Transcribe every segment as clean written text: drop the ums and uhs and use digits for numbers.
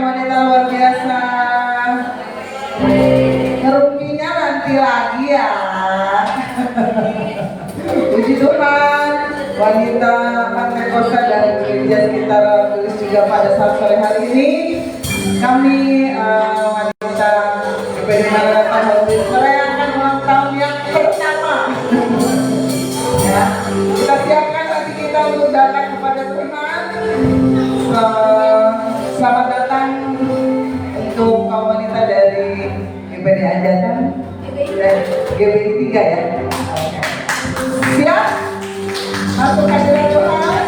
wanita luar biasa. Ngerumpinya nanti lagi ya. Puji Tuhan, wanita Pantai Kosta dan gereja sekitar Tulis juga pada saat sore hari ini kami wanita GPD Maranatha Holdings merayakan ulang tahun yang pertama. Ya, kita siapkan hati kita untuk datang kepada Tuhan. Selamat datang untuk kaum wanita dari GPD Anjatan dan GPD 3 ya. Siap? Masuk hadirat Tuhan.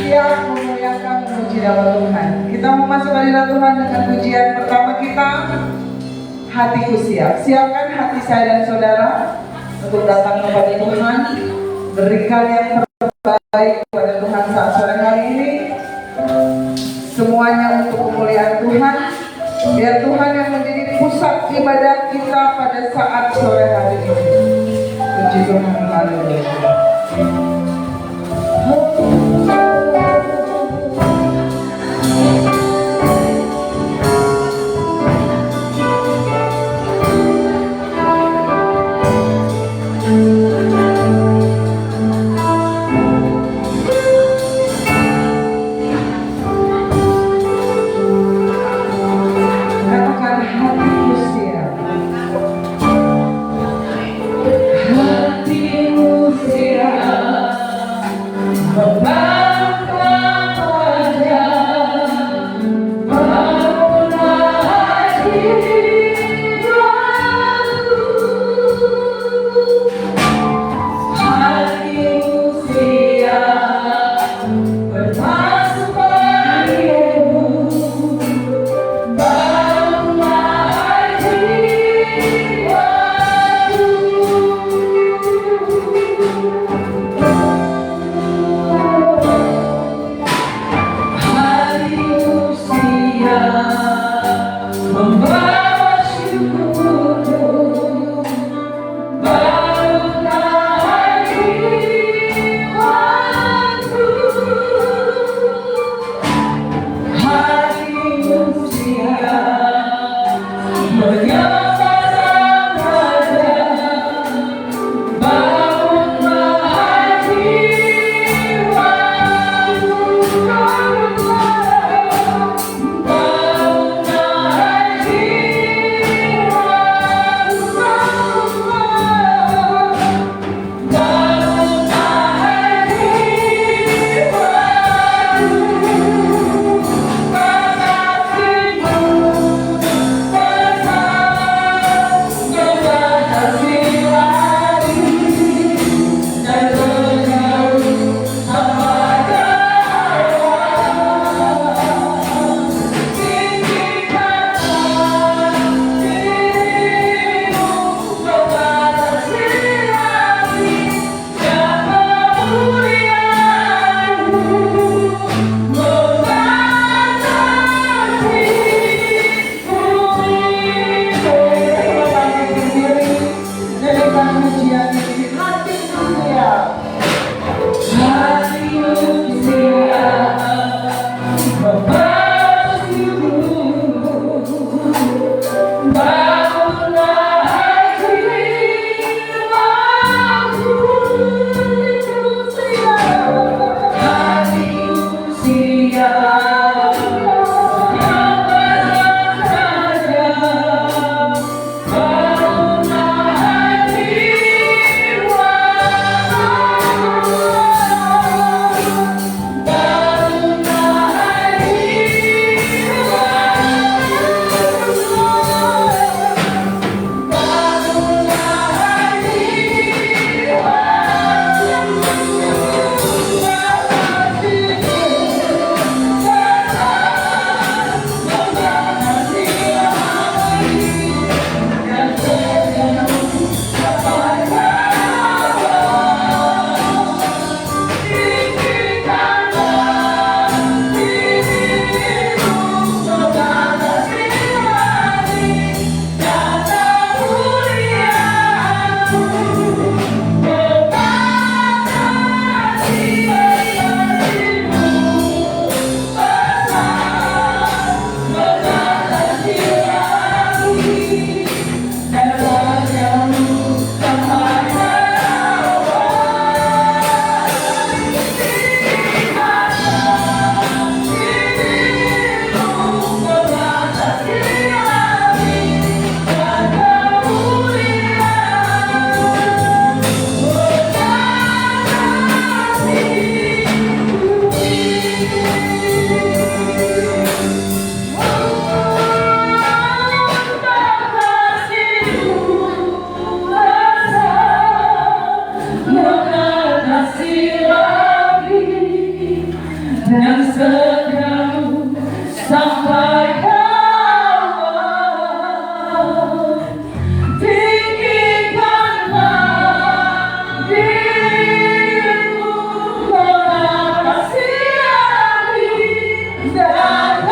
Siap memuliakan memuji nama Tuhan. Kita mau masuk hadirat Tuhan dengan pujian pertama kita. Hatiku siap. Siapkan hati saya dan saudara untuk datang kepada Tuhan. Berikan yang terbaik kepada Tuhan saat sore hari ini. Semuanya untuk kemuliaan Tuhan. Biar Tuhan yang menjadi pusat ibadah kita pada saat sore hari ini. Puji Tuhan, haleluya. Katakan hatiku siap. dan setiamu sampai awal. Tinggikanlah dirimu, kasihani dan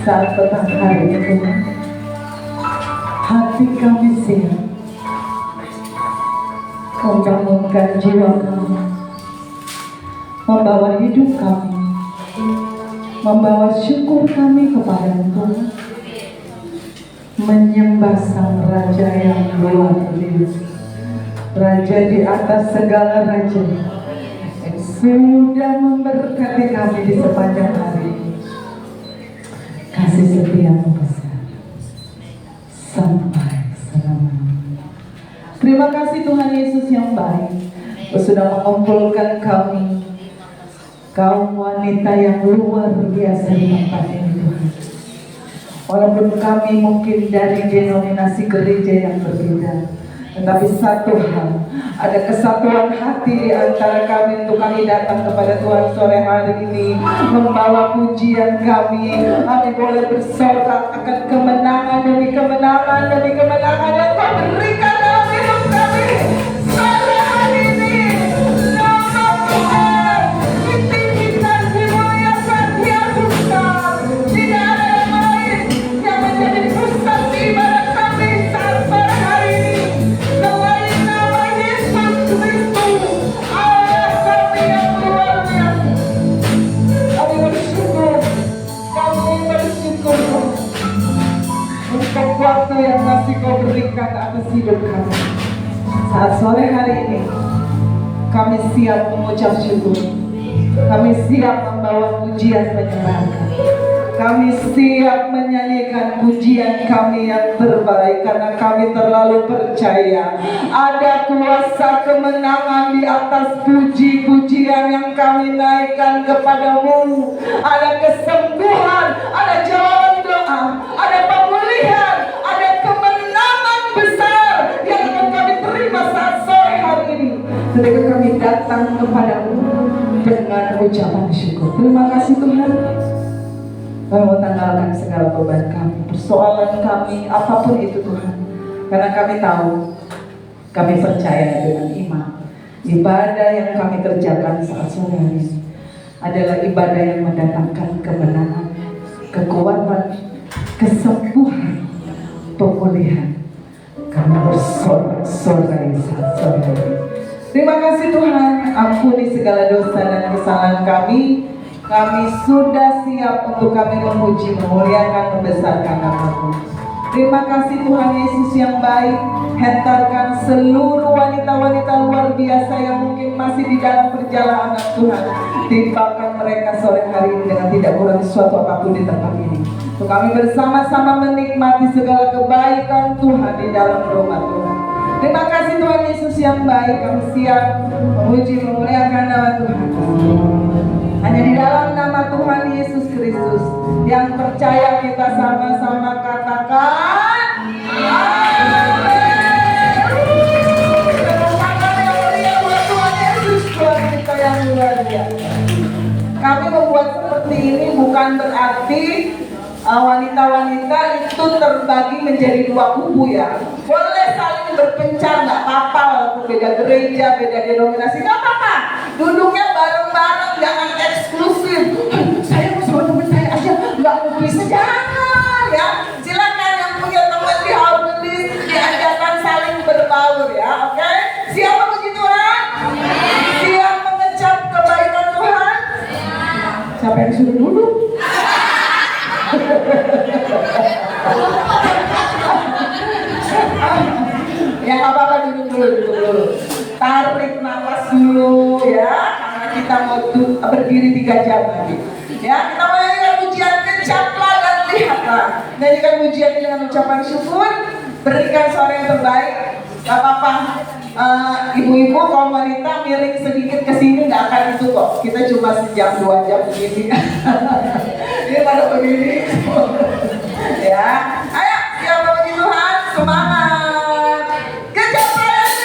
saat petang hari itu hati kami siap membangunkan jiwa kami, membawa hidup kami, membawa syukur kami kepada Tuhan, menyembah Sang Raja yang luar biasa, Raja di atas segala raja, yang sudah memberkati kami di sepanjang hari ini. Kasih setiamu besar sampai selama-lamanya. Terima kasih Tuhan Yesus yang baik, Kau sudah mengumpulkan kami, kaum wanita yang luar biasa di tempat ini Tuhan. Walaupun kami mungkin dari denominasi gereja yang berbeda, tetapi satu hal, ada kesatuan hati di antara kami untuk kami datang kepada Tuhan sore hari ini, membawa pujian kami. Kami boleh bersorak akan kemenangan demi kemenangan demi kemenangan yang Kau berikan dalam hidup kami sore hari ini. Nama Tuhan ditinggikan, dimuliakan, diagungkan. Tidak ada yang lain yang menjadi pusat ibadat kami saat sore hari ini selain nama Yesus Kristus, Allah kami yang luar biasa. Kami bersyukur untuk waktu yang masih Kau berikan atas hidup kami. Saat sore hari ini kami siap mengucap syukur, Kami siap membawa pujian penyembahan. Kami siap menyanyikan pujian kami yang terbaik karena kami terlalu percaya ada kuasa kemenangan di atas puji-pujian yang kami naikkan kepadamu. Ada kesembuhan, ada jawaban doa, ada pemulihan, ada kemenangan besar yang akan kami terima saat sore hari ini ketika kami datang kepadamu dengan ucapan syukur. Terima kasih Tuhan. Kami mau tanggalkan segala beban kami, persoalan kami, apapun itu Tuhan. Karena kami tahu, kami percaya dengan iman. Ibadah yang kami kerjakan saat sore hari ini adalah ibadah yang mendatangkan kemenangan, kekuatan, kesembuhan, pemulihan. Kami bersorak-sorai saat sore hari ini. Terima kasih Tuhan, ampuni segala dosa dan kesalahan kami. Kami sudah siap untuk kami memuji, memuliakan, membesarkan nama-Mu. Terima kasih Tuhan Yesus yang baik. Hentarkan seluruh wanita-wanita luar biasa yang mungkin masih di dalam perjalanan Tuhan. Timpakan mereka sore hari ini dengan tidak kurang sesuatu apapun di tempat ini. Untuk kami bersama-sama menikmati segala kebaikan Tuhan di dalam rumah Tuhan. Terima kasih Tuhan Yesus yang baik. Kami siap memuji, memuliakan nama Tuhan. Hanya di dalam nama Tuhan Yesus Kristus yang percaya kita sama-sama katakan amin. Tuhan Yesus, Tuhan kita yang luar biasa. Kami membuat seperti ini bukan berarti wanita-wanita itu terbagi menjadi dua kubu ya. Boleh saling berpencar, nggak apa-apa, walaupun beda gereja, beda denominasi, nggak apa-apa. Duduknya bareng-bareng, jangan eksklusif. Saya mau sama teman saya aja, nggak mau bisa, jangan ya. Silakan yang punya teman di Harmonis diajarkan saling berbaur ya, oke? Siap memuji Tuhan? Siap mengecap kebaikan Tuhan? Siapa yang suruh dulu? Ya nggak apa-apa, duduk dulu. Tarik nafas dulu ya, karena kita mau berdiri 3 jam lagi. Ya, kita menyanyikan pujian kecaplah dan lihatlah. Nyanyikan pujian dengan ucapan syukur, berikan suara yang terbaik. Gak apa-apa, ibu-ibu kaum wanita miring sedikit ke sini nggak akan itu kok. Kita cuma sejam 2 jam begini. Ini pada begini. Ya, ayo siapa puji Tuhan, semangat. Sama-sama.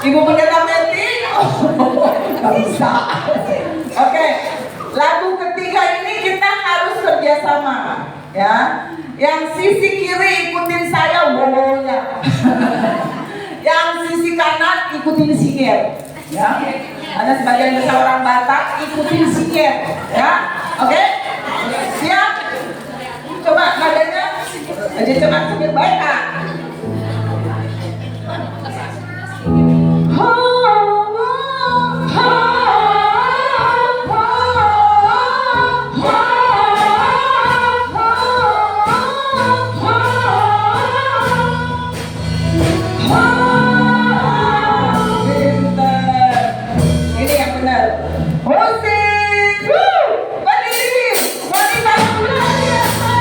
Ibu pendeta Meti. Nggak bisa. Oke, lagu ketiga ini kita harus kerjasama, ya. Yang sisi kiri ikutin saya bobolnya. Yang sisi kanan ikutin sikir, ya. Ada sebagian besar orang Batak ikutin sikir, ya. Oke, siap. Coba nadanya, aja coba sambil baik, Kak. Ini yang benar. Musik. Berdiri. Wanita luar biasa.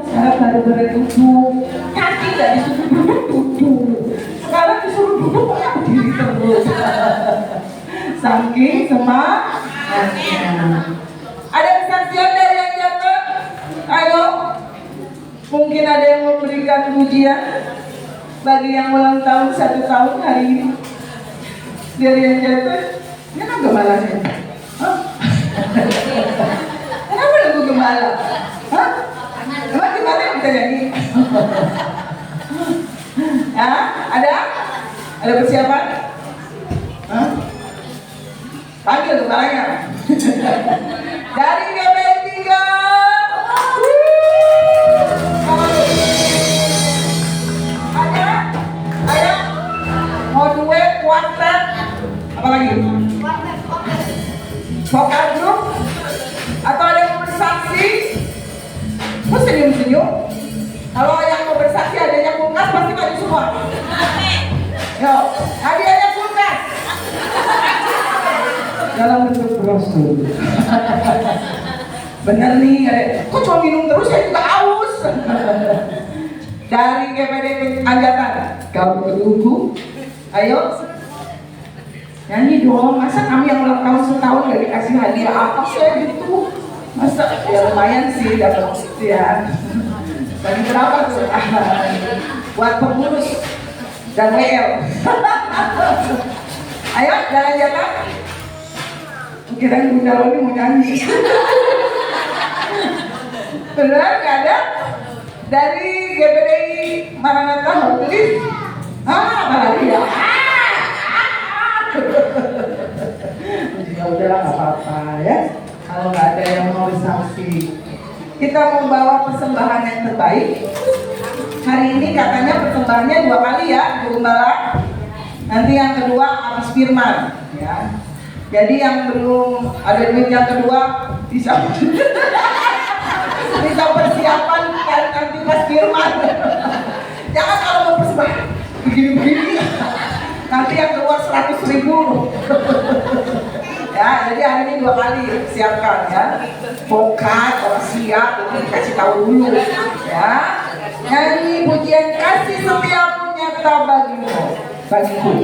sekarang baru duduk, kaki nggak disuruh duduk, sekarang disuruh duduk kok berdiri terus. Saking semangatnya. Ada kesaksian dari yang jatuh? Ayo, mungkin ada yang memberikan pujian bagi yang ulang tahun 1 tahun hari ini. Dari yang jatuh, ini kan gemalanya. Hah? Kenapa lagu gembala? Hah? Emang gimana yang bisa nyanyi? Ya, ada? Ada persiapan? Hah? Panggil gembalanya. Dari GBI 3. Ada? Ada? Mau duet, quartet? Apa lagi? Vokal grup? Atau ada yang bersaksi? Kok senyum-senyum? Kalau yang mau bersaksi adanya kulkas pasti maju semua. Yuk, hadiahnya kulkas. Dalam bentuk brosur. Bener nih, kok cuma minum terus saya juga haus. Dari GPD Anjatan, kau tunggu. Ayo, nyanyi dong. Masa kami yang ulang tahun setahun gak dikasih hadiah apa sih gitu? Masa ya lumayan sih dapat ya. Bagi berapa tuh? Buat pengurus dan WL. Ayo jalan-jalan. Kirain Bunda Loli mau nyanyi. Benar nggak ada? Dari GPDI Maranatha Hotelis. Apa lagi ya? Ya udahlah nggak apa-apa ya. Kalau nggak ada yang mau bersaksi, kita membawa persembahan yang terbaik. Hari ini katanya persembahannya 2 kali ya, Bu Gembala. Nanti yang kedua habis firman, ya. Jadi yang belum ada duit yang kedua bisa bisa persiapan nanti pas firman. Jangan kalau mau persembahan begini-begini. Nanti yang keluar 100.000. Ya, jadi hari ini 2 kali siapkan ya. Vokat, orang siap, dikasih tahu dulu ya. Nyanyi pujian kasih setiamu nyata bagiku.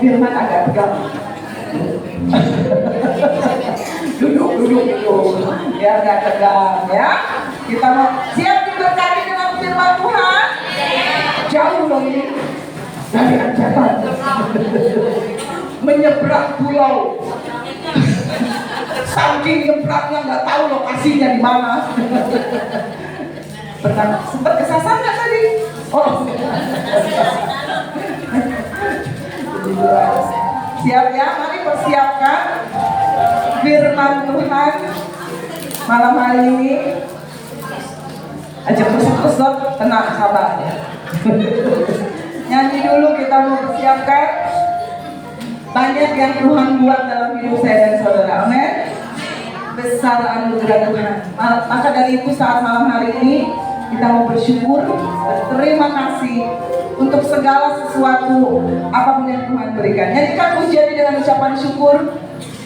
firman agak tegang. Duduk. Biar gak tegang ya. Kita mau siap diberkati dengan firman Tuhan. Jauh loh ini dari ancaman. Menyeberang pulau. Saking nyebrangnya nggak tahu lokasinya di mana. Pernah sempat kesasar nggak tadi? Oh. Siap ya, mari persiapkan firman Tuhan malam hari ini. Aja terus tenang, sabar ya. Nyanyi dulu, kita mau persiapkan. Banyak yang Tuhan buat dalam hidup saya dan saudara, amin. Besar anugerah Tuhan. Maka dari itu saat malam hari ini kita mau bersyukur dan terima kasih untuk segala sesuatu apapun yang Tuhan berikan. Nyanyikan pujian dengan ucapan syukur.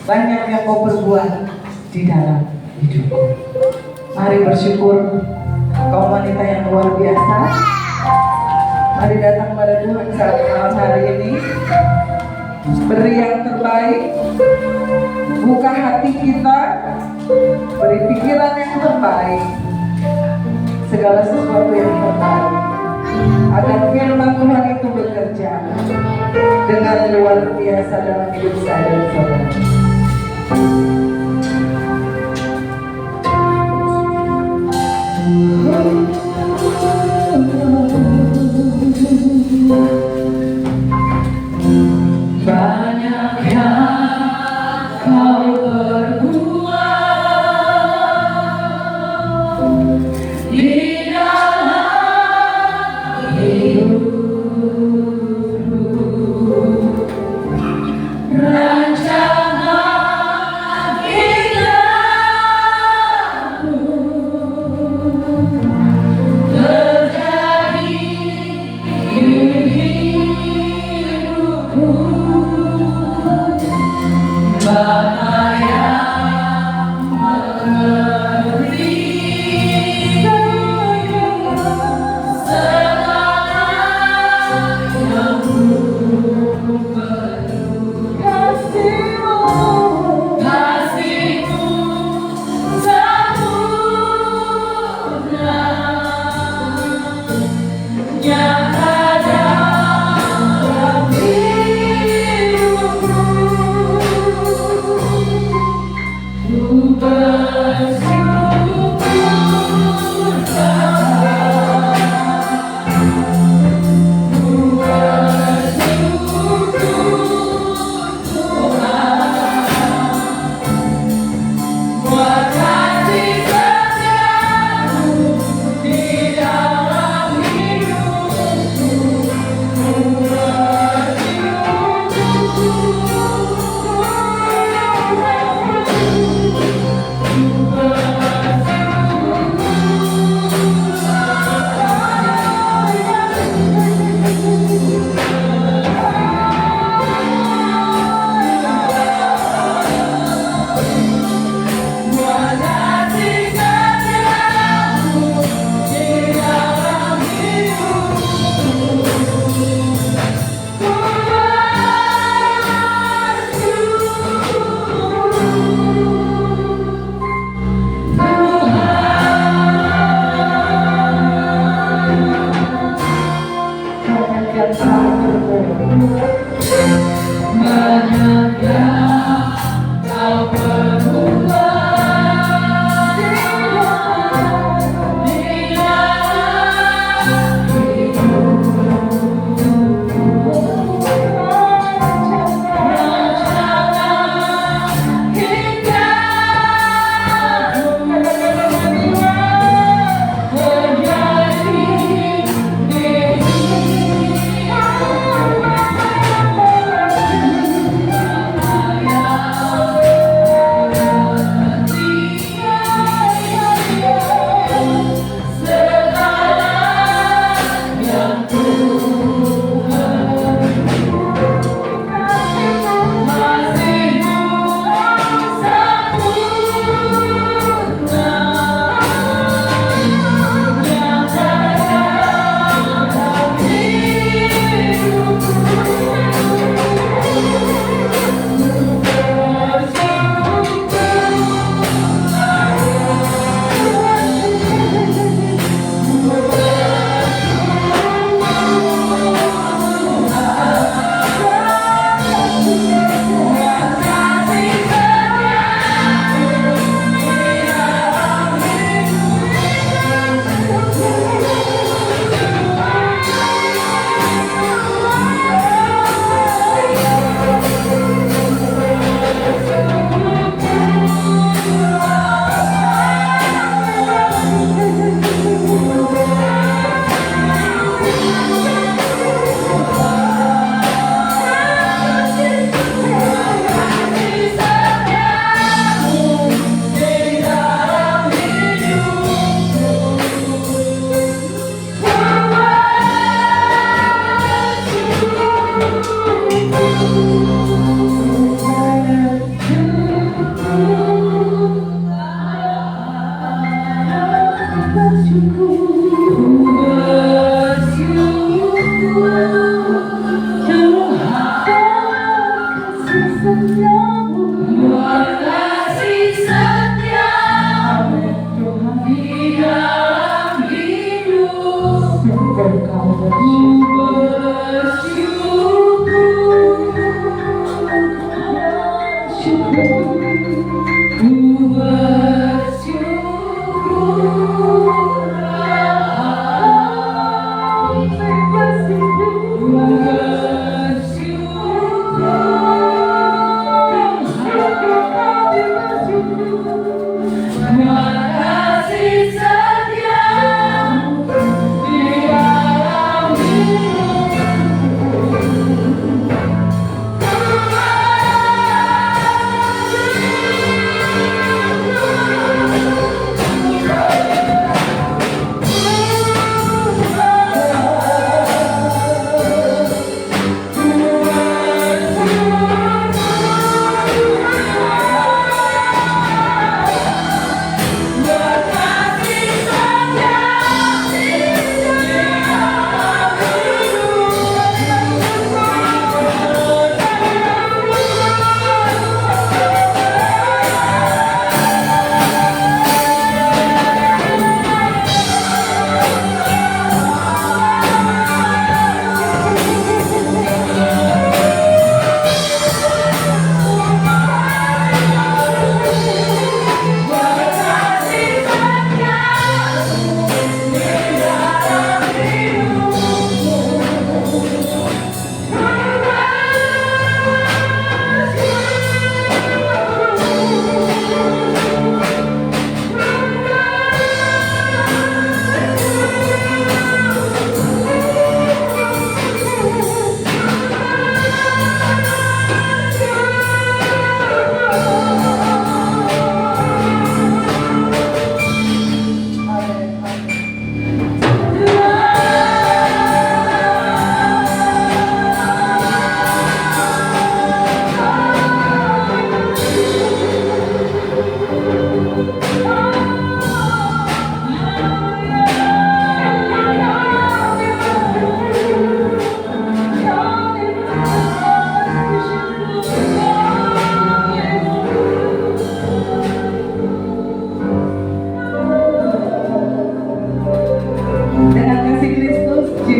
Banyak yang kau perbuat di dalam hidupku. Mari bersyukur. Kaum wanita yang luar biasa, mari datang pada Tuhan saat malam hari ini. Beri yang terbaik, buka hati kita, beri pikiran yang terbaik, segala sesuatu yang terbaik, agar firman Tuhan itu bekerja dengan luar biasa dalam hidup saya dan saudara. Banyak yang kau berbuat di dalam hidupku. Rancangan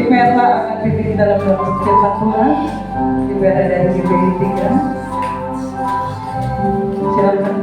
Vera akan pimpin dalam doa firman Tuhan. Si Vera dari GBI 3. Silakan.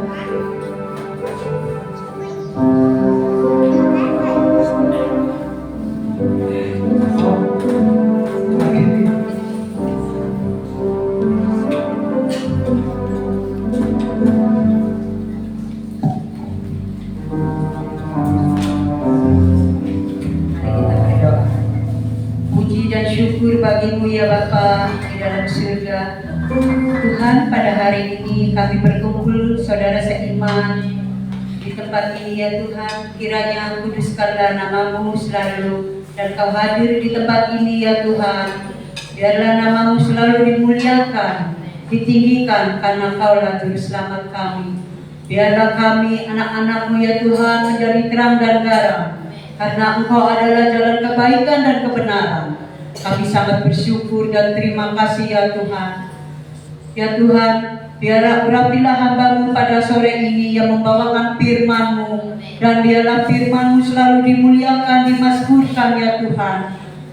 Syukur bagimu ya Bapa di dalam surga. Tuhan, pada hari ini kami berkumpul saudara seiman di tempat ini ya Tuhan. Kiranya kuduskanlah namamu selalu, dan kau hadir di tempat ini ya Tuhan. Biarlah namamu selalu dimuliakan, ditinggikan, karena kaulah juru selamat kami. Biarlah kami anak-anakmu ya Tuhan menjadi terang dan garam, karena Engkau adalah jalan kebaikan dan kebenaran. Kami sangat bersyukur dan terima kasih ya Tuhan. Ya Tuhan, biarlah urapilah hamba-Mu pada sore ini yang membawakan firman-Mu, dan biarlah firman-Mu selalu dimuliakan, dimaskurkan ya Tuhan.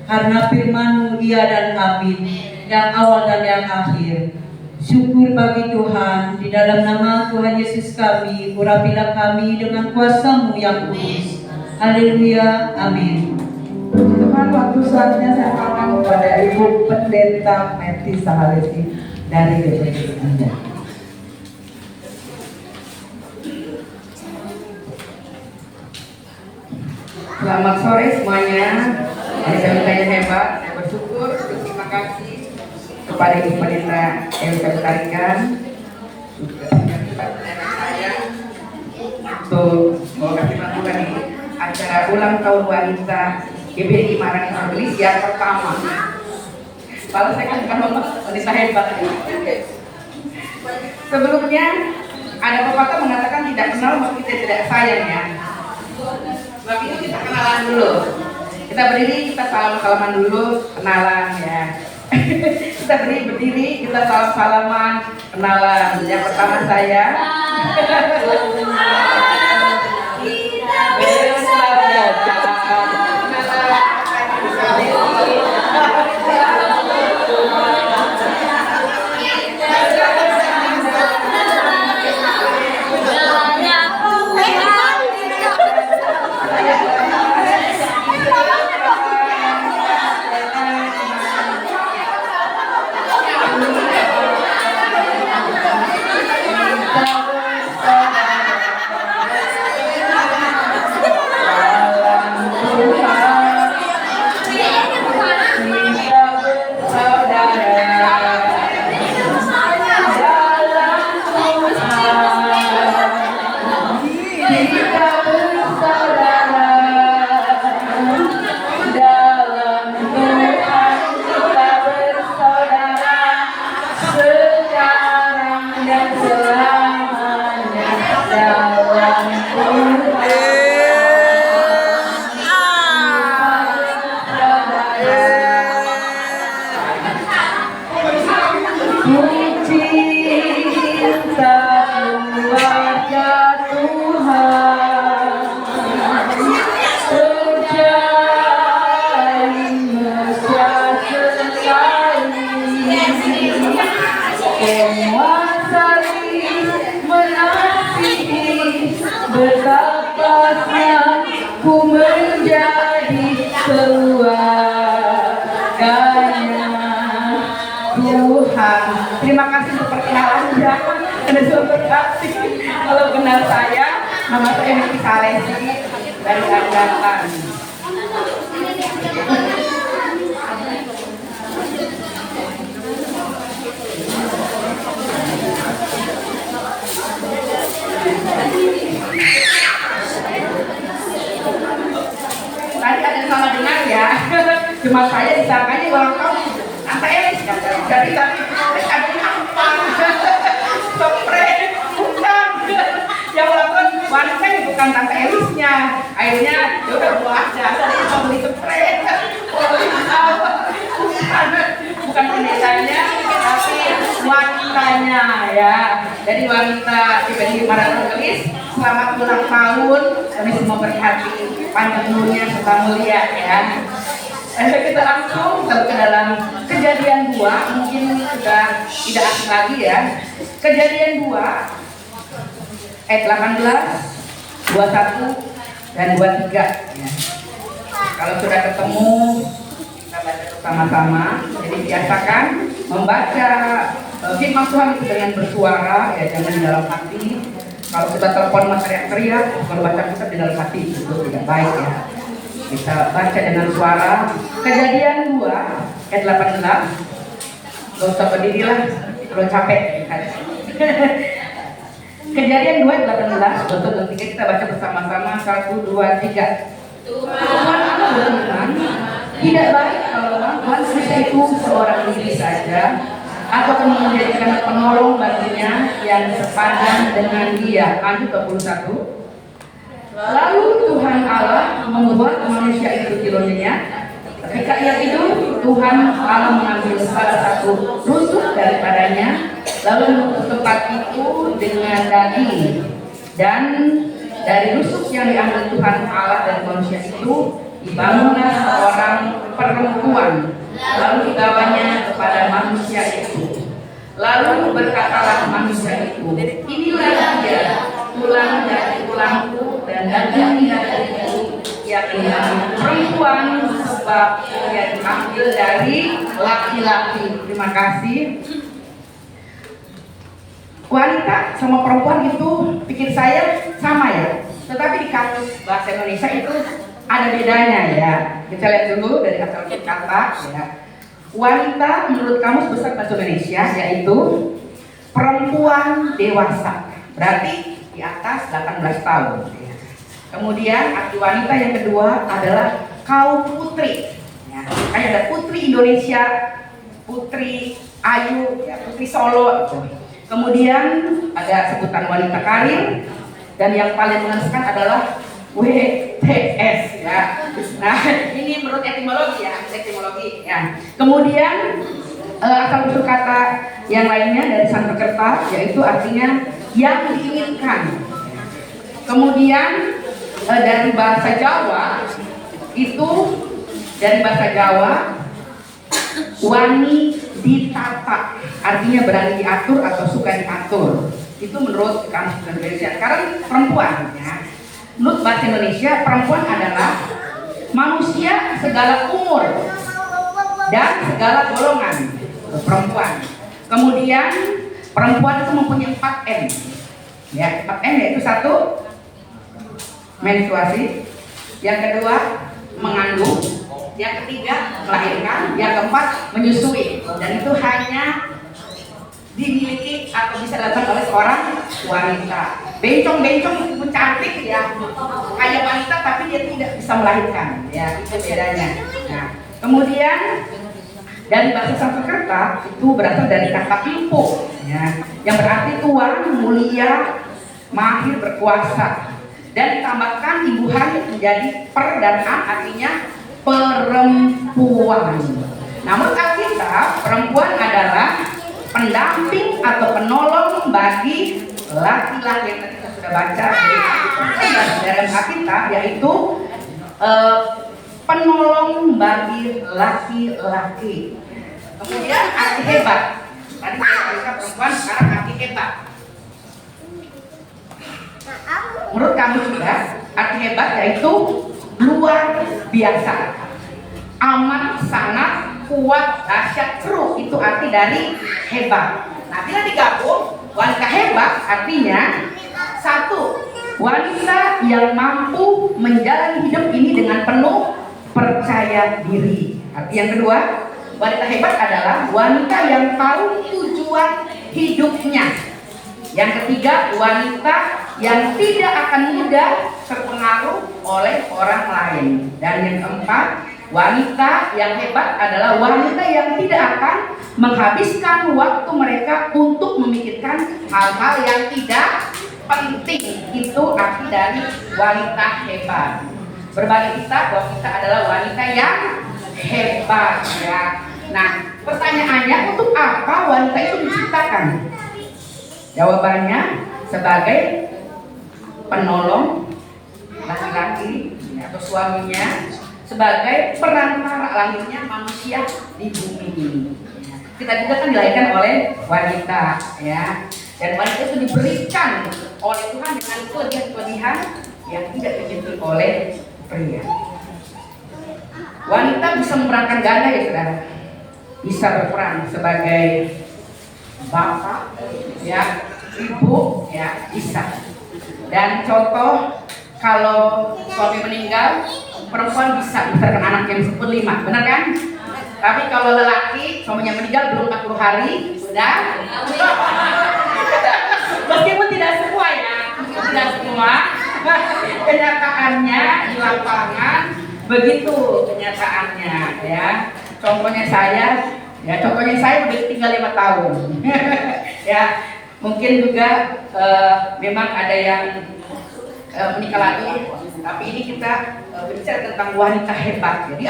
Karena firman-Mu iya dan amin, yang awal dan yang akhir. Syukur bagi Tuhan, di dalam nama Tuhan Yesus kami, urapilah kami dengan kuasa-Mu yang kudus. Haleluya, amin. Tuhan, waktu selanjutnya saya akan kepada Ibu Pendeta Meti Sahalesi dari GBI Anda. Selamat sore semuanya. Hari Pendetanya hebat. Saya bersyukur, terima kasih kepada Ibu Pendeta Elsa Tarikan, juga pendeta saya untuk membawakan firman Tuhan di acara ulang tahun wanita GBI Marani Evangelis yang pertama. Kalau saya kan bukan wanita hebat. Sebelumnya ada pepatah mengatakan tidak kenal maka kita tidak sayang ya. Sebab itu kita kenalan dulu. Kita berdiri, kita salam-salaman dulu, kenalan ya. Kita berdiri, kita salam-salaman, kenalan. Yang pertama saya. Terima kasih untuk perkenalannya. Kalau kenal saya, nama saya Meti Sahalesi dari Angkatan. Tadi ada yang salah dengar ya. Cuma saya disangkanya ulang tahun Tante Elis. Jadi tadi adanya apa? Spray, bukan. Yang ulang tahun wanita ini bukan Tante Elisnya. Akhirnya ya udah buah aja. Tadi mau beli spray. Bukan pendetanya, tapi wanitanya ya. Jadi wanita GBI Marani Evangelis, selamat ulang tahun. Kami semua berhati panjang umurnya serta mulia ya. Kita langsung ke dalam Kejadian 2, mungkin sudah tidak asing lagi ya. Kejadian 2 ayat 18, 21 dan 23 ya. Kalau sudah ketemu kita baca bersama-sama. Jadi biasakan membaca firman Tuhan itu dengan bersuara ya, jangan di dalam hati. Kalau sudah telepon teriak-teriak, kalau baca kitab di dalam hati itu tidak baik ya. Kita baca dengan suara. Kejadian 2 ayat 18. Gak usah berdiri lah, terlalu capek. Kejadian 2 ayat 18. Betul, kita baca bersama-sama. 1, 2, 3. Tuhan berfirman, tidak baik kalau manusia itu seorang diri saja, atau menjadikan penolong baginya yang sepadan dengan dia. Lanjut 21. Lalu Tuhan Allah membuat manusia itu di dunia. Ketika ia tidur, Tuhan Allah mengambil salah satu rusuk daripadanya, lalu menutup tempat itu dengan daging. Dan dari rusuk yang diambil Tuhan Allah dari manusia itu, dibangunlah seorang perempuan, lalu dibawanya kepada manusia itu. Lalu berkatalah manusia itu, inilah dia, tulang dari tulangku dan daging dagingku, yakni perempuan, sebab ia diambil dari laki-laki. Terima kasih. Wanita sama perempuan itu pikir saya sama ya, tetapi di kamus bahasa Indonesia itu ada bedanya ya. Kita lihat dulu dari kata ya. Wanita menurut kamus besar bahasa Indonesia yaitu perempuan dewasa, berarti di atas 18 tahun. Kemudian arti wanita yang kedua adalah kaum putri. Ya, kayak ada putri Indonesia, putri Ayu, ya, putri Solo. Kemudian ada sebutan wanita karir, dan yang paling mengesankan adalah WTS ya. Nah, ini menurut etimologi ya, Kemudian asal usul kata yang lainnya dari Sanskerta yaitu artinya yang diinginkan. Kemudian dari bahasa Jawa itu wani ditata, artinya berani diatur atau suka diatur. Itu menurut kamus bahasa Indonesia. Sekarang perempuan ya. Menurut bahasa Indonesia, perempuan adalah manusia segala umur dan segala golongan. Perempuan. Kemudian perempuan itu mempunyai 4 M. Ya, 4 M yaitu 1 menstruasi, yang kedua mengandung, yang ketiga melahirkan, yang keempat menyusui. Dan itu hanya dimiliki atau bisa dilakukan oleh seorang wanita. Bencong-bencong meskipun cantik ya, kayak wanita tapi dia tidak bisa melahirkan. Ya, itu bedanya. Nah, kemudian dari bahasa Sanskerta itu berasal dari kata empu, ya, yang berarti tuan, mulia, mahir, berkuasa. Dan ditambahkan imbuhan menjadi per dan an, artinya perempuan. Namun Alkitab, perempuan adalah pendamping atau penolong bagi laki-laki yang tadi kita sudah baca dalam Alkitab, yaitu penolong bagi laki-laki. Kemudian arti hebat. Tadi kita perempuan, sekarang arti hebat. Menurut kamu juga arti hebat yaitu luar biasa, amat, sangat, kuat, dahsyat, seru. Itu arti dari hebat. Nah, bila digabung, wanita hebat artinya 1. Wanita yang mampu menjalani hidup ini dengan penuh percaya diri. Arti yang kedua, wanita hebat adalah wanita yang tahu tujuan hidupnya. Yang ketiga, wanita yang tidak akan mudah terpengaruh oleh orang lain. Dan yang keempat, wanita yang hebat adalah wanita yang tidak akan menghabiskan waktu mereka untuk memikirkan hal-hal yang tidak penting. Itu arti dari wanita hebat. Berbagi kita bahwa kita adalah wanita yang hebat ya. Nah, pertanyaannya, untuk apa wanita itu diciptakan? Jawabannya sebagai penolong laki-laki atau suaminya, sebagai perantara lahirnya manusia di bumi ini. Kita juga kan dilahirkan oleh wanita, ya. Dan wanita itu diberikan oleh Tuhan dengan kelebihan-kelebihan yang tidak dimiliki oleh pria. Wanita bisa memerankan ganda ya saudara, bisa berperan sebagai bapak, ya, ibu, ya, bisa. Dan contoh kalau suami meninggal, perempuan bisa membesarkan anak yang disebut 5, benar kan? Tapi kalau lelaki suaminya meninggal belum 40 hari sudah. Meskipun tidak semua ya, meskipun tidak semua, kenyataannya di lapangan begitu kenyataannya, ya. Contohnya saya udah tinggal 5 tahun. Ya, mungkin juga memang ada yang menikah lagi, tapi ini kita berbicara tentang wanita hebat. Jadi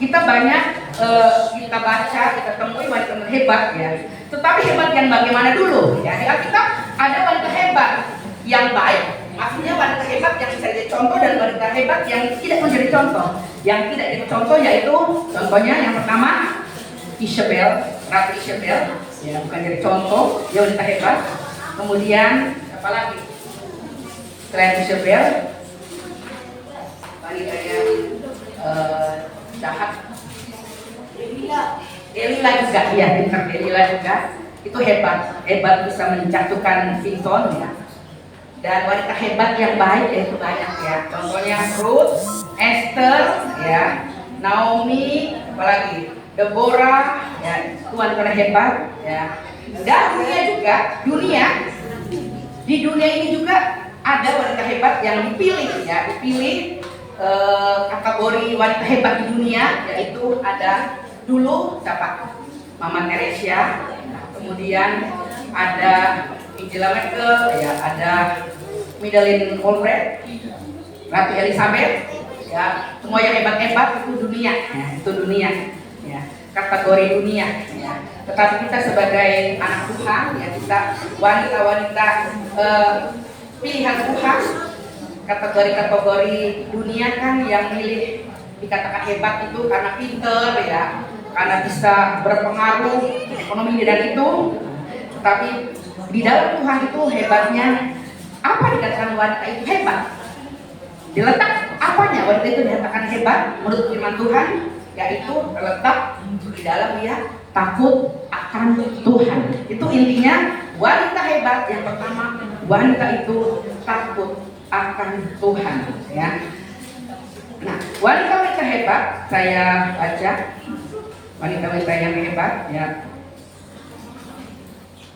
kita banyak kita baca, kita temui wanita hebat, ya. Tetapi hebat yang bagaimana dulu? Ya, di Alkitab ada wanita hebat yang baik. Maksudnya wanita hebat yang bisa jadi contoh dan wanita hebat yang tidak menjadi contoh. Yang tidak jadi contoh yaitu contohnya yang pertama Isabel, Ratu Isabel, ya, bukan jadi contoh, dia wanita hebat. Kemudian apa lagi? Selain Isabel, wanita yang jahat, Delila juga, ya, pintar Delila juga, itu hebat bisa menjatuhkan Finton, ya. Dan wanita hebat yang baik itu banyak, ya. Contohnya Ruth, Esther, ya, Naomi, apalagi Deborah, ya, itu wanita hebat, ya. Dan di dunia ini juga ada wanita hebat yang dipilih, ya, kategori wanita hebat di dunia, yaitu ada dulu siapa? Mama Teresia, kemudian ada Angela Merkel, ya, ada Madeleine Albright, Ratu Elizabeth, ya, semua yang hebat-hebat itu dunia, ya, ya, kategori dunia, ya. Tetapi kita sebagai anak Tuhan, ya, kita wanita-wanita pilihan Tuhan, kategori dunia kan yang milih dikatakan hebat itu karena pinter, ya, karena bisa berpengaruh ekonomi dan itu. Tapi di dalam Tuhan itu hebatnya apa dikatakan wanita itu hebat? Diletak apanya wanita itu dikatakan hebat menurut firman Tuhan? Yaitu terletak di dalam dia takut akan Tuhan. Itu intinya wanita hebat yang pertama, wanita itu takut akan Tuhan, ya. Nah, wanita-wanita hebat saya baca, wanita-wanita yang hebat, ya.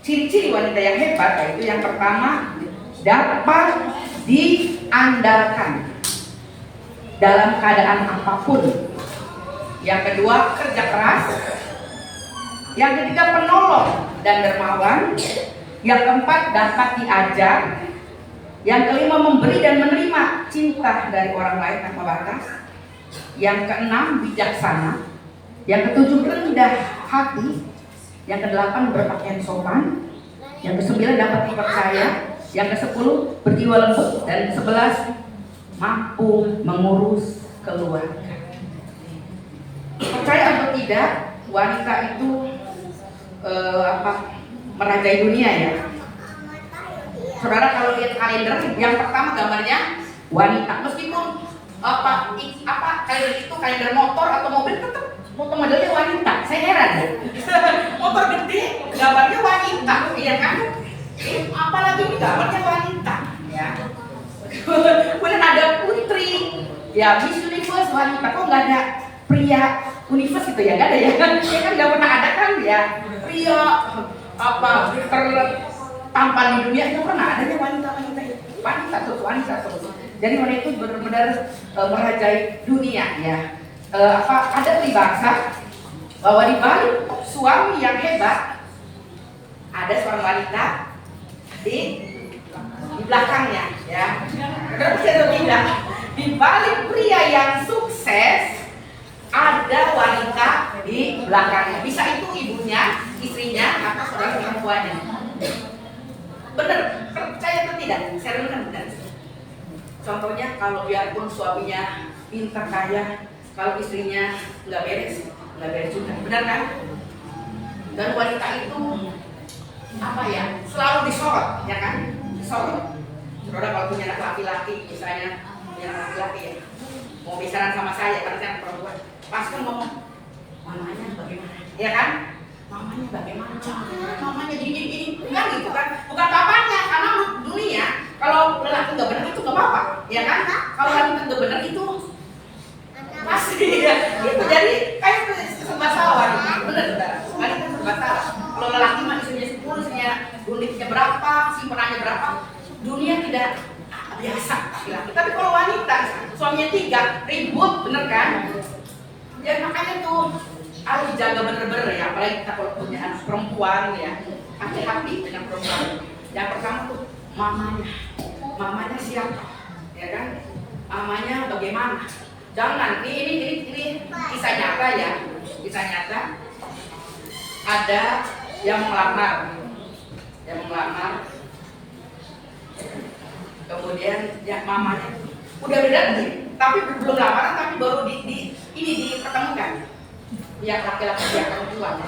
Ciri-ciri wanita yang hebat yaitu yang pertama dapat diandalkan dalam keadaan apapun. Yang kedua kerja keras. Yang ketiga penolong dan dermawan. Yang keempat dapat diajar. Yang kelima memberi dan menerima cinta dari orang lain tanpa batas. Yang keenam bijaksana. Yang ketujuh rendah hati. Yang kedelapan berpakaian sopan. Yang kesembilan dapat dipercaya. Yang kesepuluh berjiwa lembut. Dan 11 mampu mengurus keluarga. Percaya atau tidak, wanita itu merajai dunia, ya. Saudara kalau lihat kalender, yang pertama gambarnya wanita. Meskipun kalender itu kalender motor atau mobil tetap modelnya wanita. Saya heran ya. Motor gede gambarnya wanita, iya kan? Apalagi ini gambarnya wanita, ya. Kemudian ada putri, ya, Miss Universe wanita. Kok nggak ada pria universe gitu ya? Nggak ada ya? Ya kan nggak pernah ada kan, ya. Pria tampan di dunia itu pernah adanya wanita terus. Jadi wanita itu benar-benar merajai dunia, ya. Ada peribahasa bahwa di balik suami yang hebat ada seorang wanita di belakangnya, ya. Terus tidak, di balik pria yang sukses ada wanita di belakangnya. Bisa itu ibunya, istrinya, atau saudara perempuannya. Benar, percaya atau tidak? Saya benar. Contohnya kalau biarpun suaminya pintar kaya, kalau istrinya nggak beres juga, benar kan? Dan wanita itu apa ya, selalu disorot, ya kan? Disorot. Saudara kalau punya anak laki-laki, misalnya punya anak laki-laki ya, mau bicara sama saya karena saya perempuan, pasti kan ngomong, mamanya bagaimana, ya kan? Mamanya bagaimana? Mamanya gini, enggak gitu kan? Bukan bapaknya, karena dunia kalau lelaki nggak benar itu nggak apa-apa, ya kan? Kalau wanita nggak benar itu pasti ya. Itu jadi kayak serba salah, benar saudara. Wanita serba salah. Kalau lelaki mah istrinya 10, istrinya unitnya berapa, simpenannya berapa, dunia tidak biasa laki-laki. Tapi kalau wanita suaminya 3 ribut, bener kan? Ya makanya tuh harus dijaga bener-bener ya, apalagi kita kalau punya anak perempuan ya, hati-hati dengan perempuan. Yang pertama tuh mamanya siapa, ya kan? Mamanya bagaimana? Jangan, ini kisah nyata ya, kisah nyata. Ada yang melamar, kemudian ya mamanya udah beda nih, tapi belum lamaran, tapi baru dipertemukan. Pihak laki-laki, pihak perempuan.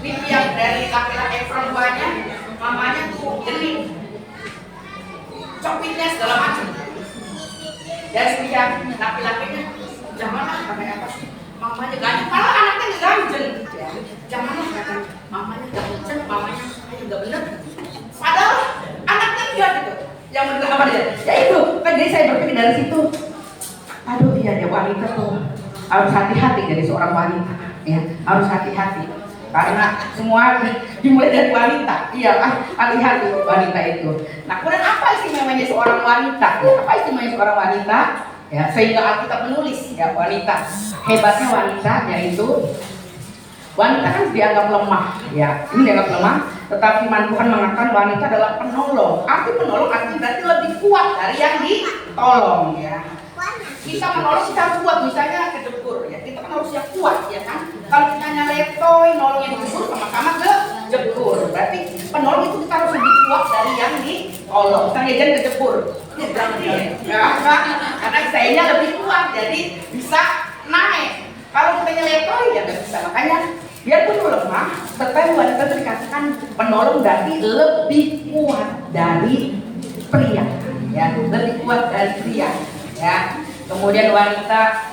Ini pihak dari laki-laki perempuannya, mamanya tuh genit, copitnya segala macam. Dari pihak laki-lakinya, janganlah pakai apa sih, mamanya ganjel, malah anaknya nggak ganjel. Ya, janganlah kata mamanya ganjel, mamanya nggak bener. Padahal anaknya enggak gitu. Yang bener apa dia? Ya itu, kan jadi saya berpikir dari situ. Aduh iya ya, wanita tuh harus hati-hati jadi seorang wanita, ya harus hati-hati karena semua dimulai dari wanita. Iya, hati-hati wanita itu. Nah, kemudian apa istimewanya seorang wanita? Ya, apa istimewanya seorang wanita? Ya, sehingga Alkitab menulis ya wanita. Hebatnya wanita yaitu wanita kan dianggap lemah, ya ini dianggap lemah. Tetapi firman Tuhan mengatakan wanita adalah penolong. Arti penolong arti berarti lebih kuat dari yang ditolong, ya. Kita menolong, kita harus kuat, misalnya kejebur ya, kita kan harus yang kuat ya kan. Kalau kita hanya letoy, nolong yang kejebur sama-sama kejebur. Berarti penolong itu kita harus lebih kuat dari yang ditolong. Misalnya jangan kejebur, ya, karena sayanya lebih kuat, jadi bisa naik. Kalau kita letoy ya nggak bisa. Makanya biarpun lemah, tetapi wanita itu dikatakan penolong berarti lebih kuat dari pria, ya lebih kuat dari pria, ya. Kemudian wanita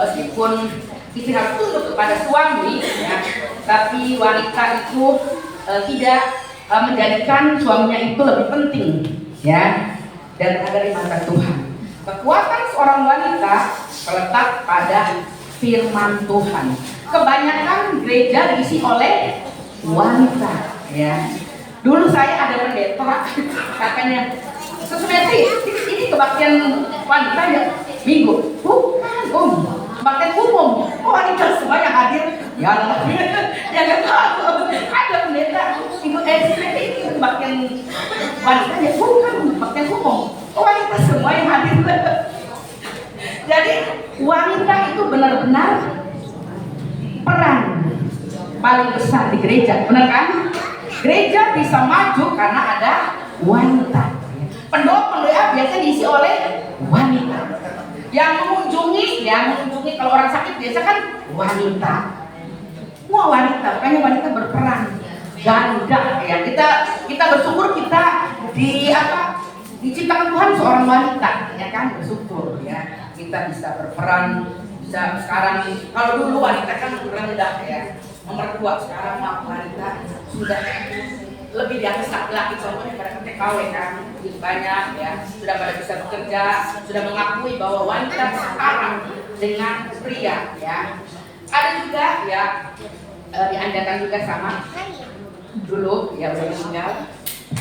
meskipun istri harus tunduk kepada suami, ya, tapi wanita itu tidak menjadikan suaminya itu lebih penting, ya, dan ada di mata Tuhan. Kekuatan seorang wanita terletak pada firman Tuhan. Kebanyakan gereja diisi oleh wanita, ya. Dulu saya ada pendeta katanya, sebenarnya ini kebaktian wanita ya minggu, bukan kebaktian umum. Wanita semua yang hadir, ya nggak tahu. Ada pendeta minggu ini kebaktian wanita ya, bukan kebaktian umum. Wanita semua yang hadir. Jadi wanita itu benar-benar peran paling besar di gereja, benar kan? Gereja bisa maju karena ada wanita. Pendoa biasa diisi oleh wanita. Yang mengunjungi kalau orang sakit biasa kan wanita. Semua wanita, makanya wanita berperan ganda ya. Kita bersyukur kita diciptakan Tuhan seorang wanita, ya kan, bersyukur ya. Kita bisa berperan, bisa sekarang kalau dulu wanita kan rendah ya, nomor 2, sekarang wanita sudah lebih di atas laki-laki, contohnya pada TKW kan lebih banyak ya, sudah pada bisa bekerja, sudah mengakui bahwa wanita sekarang dengan pria ya. Ada juga ya diandakan juga sama dulu ya, udah meninggal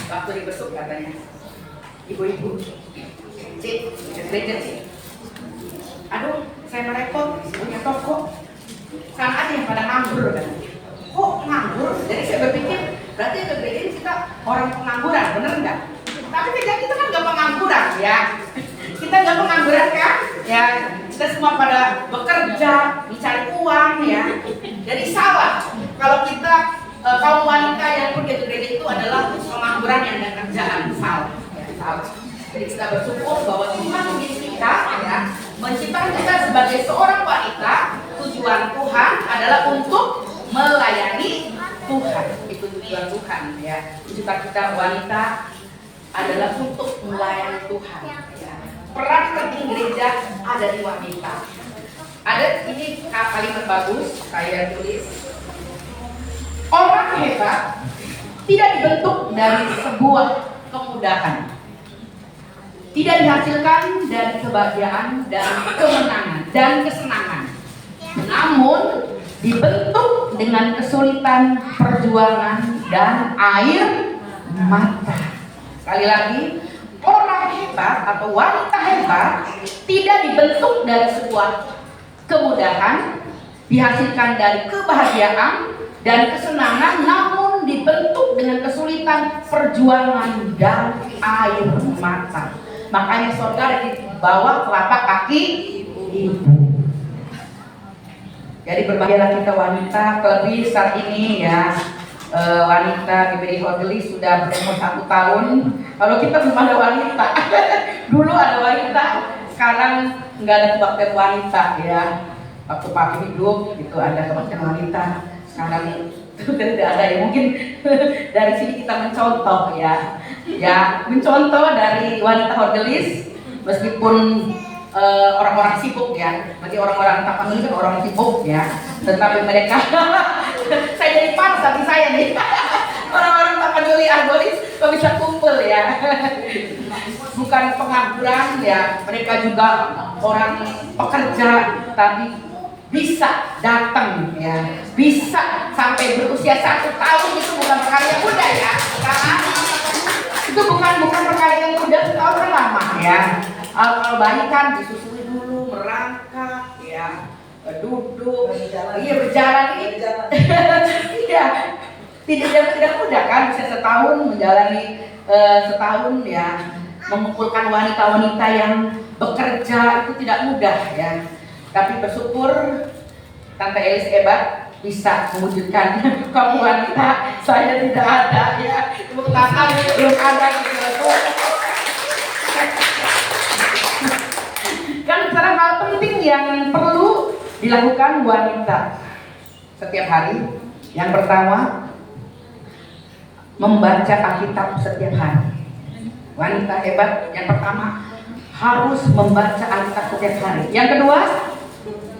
waktu dibesuk katanya ibu-ibu cik, gereja cik, aduh saya merepot punya toko, sekarang ada yang pada nganggur kan. Kok nganggur? Jadi saya berpikir berarti ke gereja ini kita orang pengangguran, bener nggak? Tapi gereja kita kan nggak pengangguran ya. Kita nggak pengangguran kan? Ya kita semua pada bekerja, mencari uang ya. Jadi salah kalau kita kaum wanita yang pergi ke gereja itu adalah pengangguran yang ada kerjaan, salah. Ya, salah. Jadi kita bersyukur bahwa Tuhan memilih kita ya menciptakan kita sebagai seorang wanita. Tujuan Tuhan adalah untuk melayani Tuhan. Itu tujuan Tuhan ya. Menciptakan kita wanita adalah untuk melayani Tuhan ya. Peran penting gereja ada di wanita. Ada ini kalimat bagus saya tulis. Orang hebat tidak dibentuk dari sebuah kemudahan, tidak dihasilkan dari kebahagiaan dan kemenangan dan kesenangan, namun dibentuk dengan kesulitan, perjuangan, dan air mata. Sekali lagi, orang hebat atau wanita hebat tidak dibentuk dari sebuah kemudahan, dihasilkan dari kebahagiaan dan kesenangan, namun dibentuk dengan kesulitan, perjuangan, dan air mata. Makanya saudara di bawah telapak kaki ibu. Jadi berbahagialah kita wanita, terlebih saat ini ya, wanita GBD Hogelis sudah berumur 1 tahun. Kalau kita belum ada wanita, dulu ada wanita, sekarang nggak ada kebaktian wanita ya. Waktu papi hidup itu ada kebaktian wanita, sekarang itu tidak ada ya. Mungkin dari sini kita mencontoh ya, mencontoh dari wanita Hogelis, meskipun orang-orang sibuk ya, bagi orang-orang Tapanuli kan orang sibuk ya, tetapi mereka saya jadi panas hati saya nih. Orang-orang Tapanuli Argolis kok bisa kumpul ya. Bukan pengangguran ya, mereka juga orang pekerja, tapi bisa datang ya, bisa sampai berusia 1 tahun. Itu bukan perkara yang mudah ya, karena itu bukan perkara yang mudah. 1 tahun kan lama ya. Kalau bayi kan disusui dulu, merangkak ya, duduk, berjalan ini tidak mudah kan. Bisa setahun menjalani setahun ya, mengumpulkan wanita-wanita yang bekerja itu tidak mudah ya. Tapi bersyukur Tante Elis hebat bisa mewujudkan kamu wanita. Saya tidak ada ya, tepuk tangan belum ada gitu. Kan salah hal penting yang perlu dilakukan wanita setiap hari. Yang pertama, membaca Alkitab setiap hari. Wanita hebat yang pertama harus membaca Alkitab setiap hari. Yang kedua,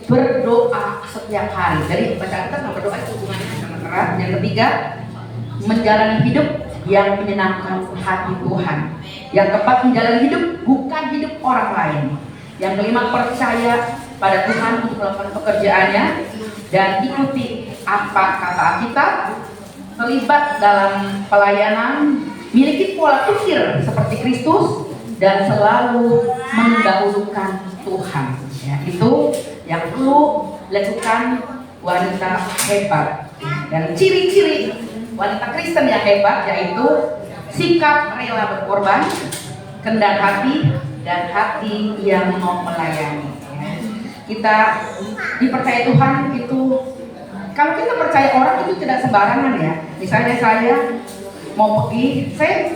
berdoa setiap hari. Jadi baca Alkitab sama berdoa itu hubungannya sangat erat. Yang ketiga, menjalani hidup yang menyenangkan hati Tuhan. Yang keempat, menjalani hidup bukan hidup orang lain. Yang kelima, percaya pada Tuhan untuk melakukan pekerjaannya dan ikuti apa kata kita, terlibat dalam pelayanan, miliki pola pikir seperti Kristus, dan selalu mendahulukan Tuhan ya, itu yang perlu dilakukan wanita hebat. Dan ciri-ciri wanita Kristen yang hebat yaitu sikap rela berkorban, kehendak hati, dan hati yang mau melayani. Kita dipercaya Tuhan itu, kalau kita percaya orang itu tidak sembarangan ya. Misalnya saya mau pergi, saya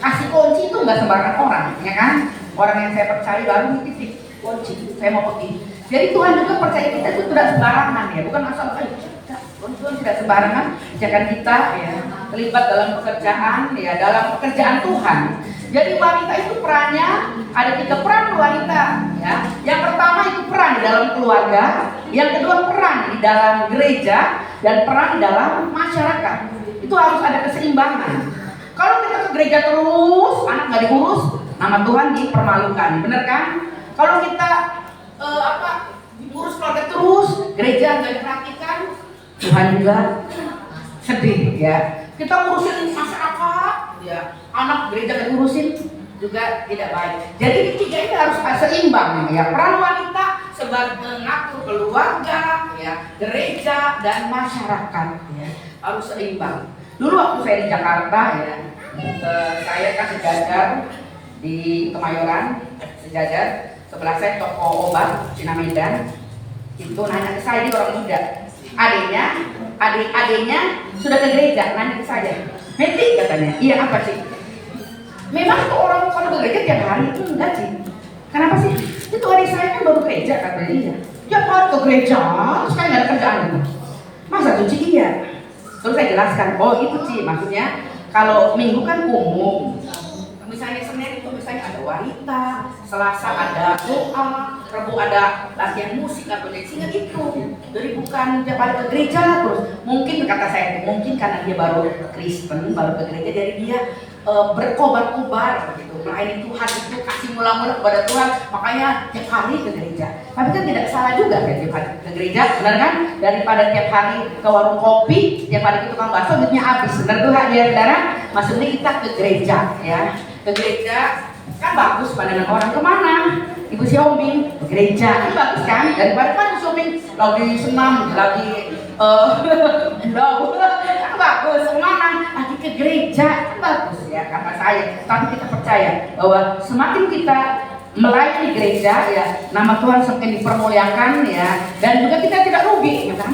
kasih kunci itu nggak sembarangan orang, ya kan? Orang yang saya percaya baru titip kunci, saya mau pergi. Jadi Tuhan juga percaya kita itu tidak sembarangan ya, bukan asal Tuhan tidak sembarangan. Jangan kita ya terlibat dalam pekerjaan ya, dalam pekerjaan Tuhan. Jadi wanita itu perannya ada 3 peran wanita ya. Yang pertama itu peran di dalam keluarga, yang kedua peran di dalam gereja, dan peran di dalam masyarakat. Itu harus ada keseimbangan. Kalau kita ke gereja terus, anak nggak diurus, nama Tuhan dipermalukan, bener kan? Kalau kita diurus keluarga terus, gereja nggak diperhatikan, Tuhan juga sedih ya. Kita ngurusin masyarakat, ya, anak gereja nggak diurusin juga tidak baik. Jadi 3 ini harus seimbang ya. Peran wanita sebagai mengatur keluarga, ya, gereja dan masyarakat ya, harus seimbang. Dulu waktu saya di Jakarta ya, saya kan sejajar di Kemayoran, sejajar sebelah saya toko obat Cina Medan. Itu nanya ke saya, dia orang muda, adiknya sudah ke gereja, nanya ke saya, Meti katanya, iya apa sih? Memang tuh orang kalau ke gereja tiap hari itu enggak sih. Kenapa sih? Itu adik saya kan baru gereja kata dia. Tiap hari ke gereja, terus kan nggak ada kerjaan gitu. Masa tuh Ci? Iya. Terus saya jelaskan, oh itu Ci, maksudnya kalau minggu kan umum. Misalnya Senin itu misalnya ada wanita, Selasa ada doa, Rabu ada latihan musik atau lesingan itu. Jadi bukan tiap hari ke gereja terus. Mungkin kata saya, mungkin karena dia baru Kristen, baru ke gereja, jadi dia berkobar-kobar gitu, melayani Tuhan itu, kasih mula-mula kepada Tuhan, makanya tiap hari ke gereja. Tapi kan tidak salah juga kan tiap hari ke gereja, benar kan? Daripada tiap hari ke warung kopi, tiap hari ke tukang bakso, duitnya habis, benar tuh ya saudara? Maksudnya kita ke gereja ya, ke gereja kan bagus pandangan orang. Kemana? Ibu Siombing ke gereja, kan bagus kan? Daripada kan Siombing lagi senam, lagi kan bagus. Kemana? Lagi ke gereja, kan bagus ya kata saya. Tapi kita percaya bahwa semakin kita melayani gereja ya, nama Tuhan semakin dipermuliakan ya, dan juga kita tidak rugi ya kan?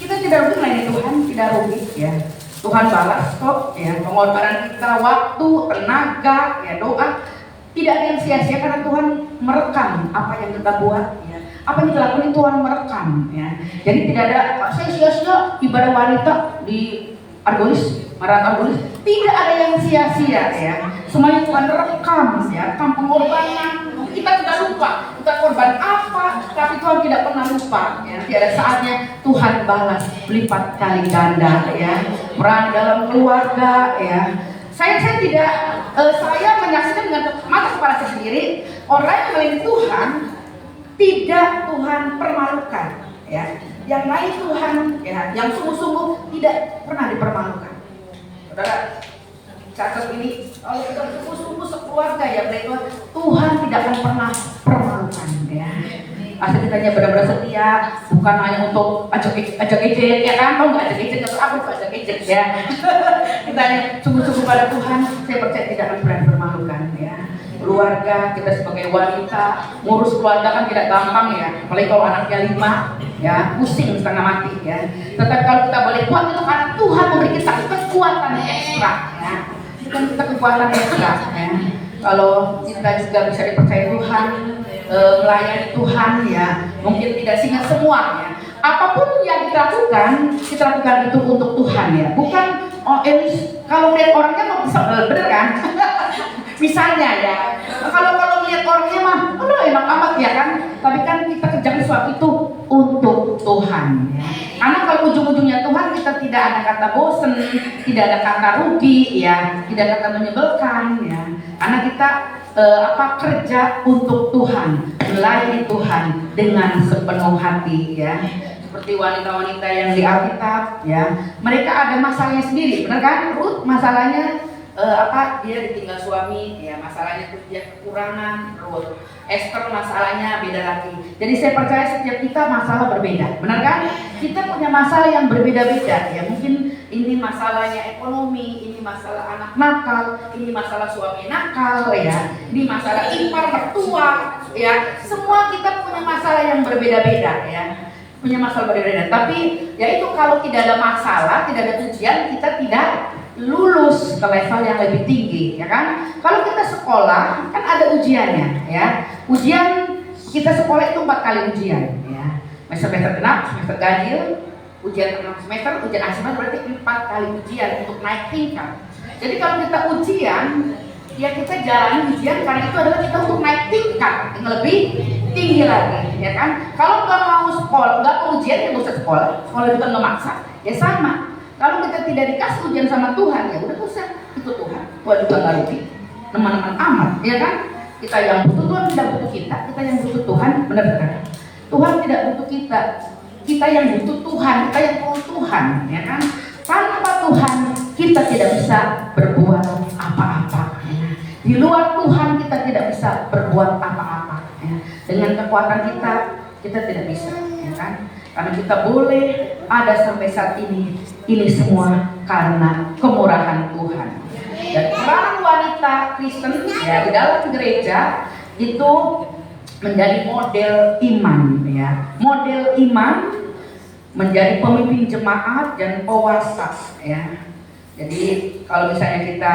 Kita tidak rugi melayani Tuhan, tidak rugi ya. Tuhan balas kok ya, pengorbanan kita, waktu, tenaga, ya doa, tidak ada yang sia-sia karena Tuhan merekam apa yang kita buat ya. Apa yang kita lakukan Tuhan merekam ya. Jadi tidak ada saya sia-sia ibadah wanita di Argolis, Marat Argolis, tidak ada yang sia-sia ya. Semuanya Tuhan rekam ya, rekam pengorbanan. Kita tidak lupa kita korban apa, tapi Tuhan tidak pernah lupa ya. Nanti ada saatnya Tuhan balas lipat kali ganda ya. Peran dalam keluarga ya. Saya tidak saya menyaksikan dengan mata kepala saya sendiri, orang yang melayani Tuhan tidak Tuhan permalukan ya. Yang lain Tuhan ya, yang sungguh-sungguh tidak pernah dipermalukan. Saudara, catat ini, kalau kita sungguh-sungguh sekeluarga ya, Tuhan tidak akan pernah permalukan ya. Asal kitanya benar-benar setia, bukan hanya untuk ajak ejek ya kan? Kalau nggak ajak ejek, nggak apa tuh ajak ejek ya. Kitanya sungguh-sungguh pada Tuhan, saya percaya tidak akan pernah dipermalukan ya. Keluarga, kita sebagai wanita, ngurus keluarga kan tidak gampang ya. Apalagi kalau anaknya 5 ya, pusing setengah mati ya. Tetapi kalau kita boleh kuat itu karena Tuhan memberi kita kekuatan ekstra ya. Bukan kita kekuatan ekstra ya. Kalau kita juga bisa dipercaya Tuhan, melayani Tuhan ya, mungkin tidak singkat semua ya. Apapun yang kita lakukan itu untuk Tuhan ya. Bukan kalau melihat orangnya mau bisa bener kan? Misalnya ya, kalau melihat orangnya mah, enak amat ya kan. Tapi kan kita kerjakan sesuatu itu untuk Tuhan ya. Karena kalau ujung-ujungnya Tuhan, kita tidak ada kata bosen, tidak ada kata rugi ya, tidak ada kata menyebalkan ya. Karena kita kerja untuk Tuhan, melayani Tuhan dengan sepenuh hati ya. Seperti wanita-wanita yang di Alkitab ya, mereka ada masalahnya sendiri, benar kan? Ruth masalahnya dia ditinggal suami ya, masalahnya itu dia kekurangan. Ruth, Esther masalahnya beda lagi. Jadi saya percaya setiap kita masalah berbeda, benar kan? Kita punya masalah yang berbeda-beda ya. Mungkin ini masalahnya ekonomi, ini masalah anak nakal, ini masalah suami nakal ya, ini masalah ipar mertua ya. Semua kita punya masalah yang berbeda-beda ya, punya masalah berbeda-beda. Tapi ya itu, kalau tidak ada masalah, tidak ada ujian, kita tidak lulus ke level yang lebih tinggi ya kan. Kalau kita sekolah kan ada ujiannya ya. Ujian kita sekolah itu 4 kali ujian ya. Semester genap, semester ganjil, ujian tengah semester, ujian akhir semester, berarti 4 kali ujian untuk naik tingkat. Jadi kalau kita ujian, ya kita jalani ujian karena itu adalah kita untuk naik tingkat yang lebih tinggi lagi ya kan. Kalau nggak mau sekolah, nggak mau ujian, ya nggak usah sekolah juga nggak maksa ya sama. Kalau kita tidak dikasih ujian sama Tuhan, ya udah usah ikut Tuhan. Tuhan juga nggak rugi, teman-teman amat, ya kan? Kita yang butuh Tuhan tidak butuh kita yang butuh Tuhan, benar-benar. Tuhan tidak butuh kita yang butuh Tuhan, kita yang perlu Tuhan, ya kan? Tanpa Tuhan kita tidak bisa berbuat apa-apa. Ya. Di luar Tuhan kita tidak bisa berbuat apa-apa. Ya. Dengan kekuatan kita tidak bisa, ya kan? Karena kita boleh ada sampai saat ini semua karena kemurahan Tuhan. Dan peran wanita Kristen ya di dalam gereja itu menjadi model iman ya. Model iman, menjadi pemimpin jemaat dan pewasak ya. Jadi kalau misalnya kita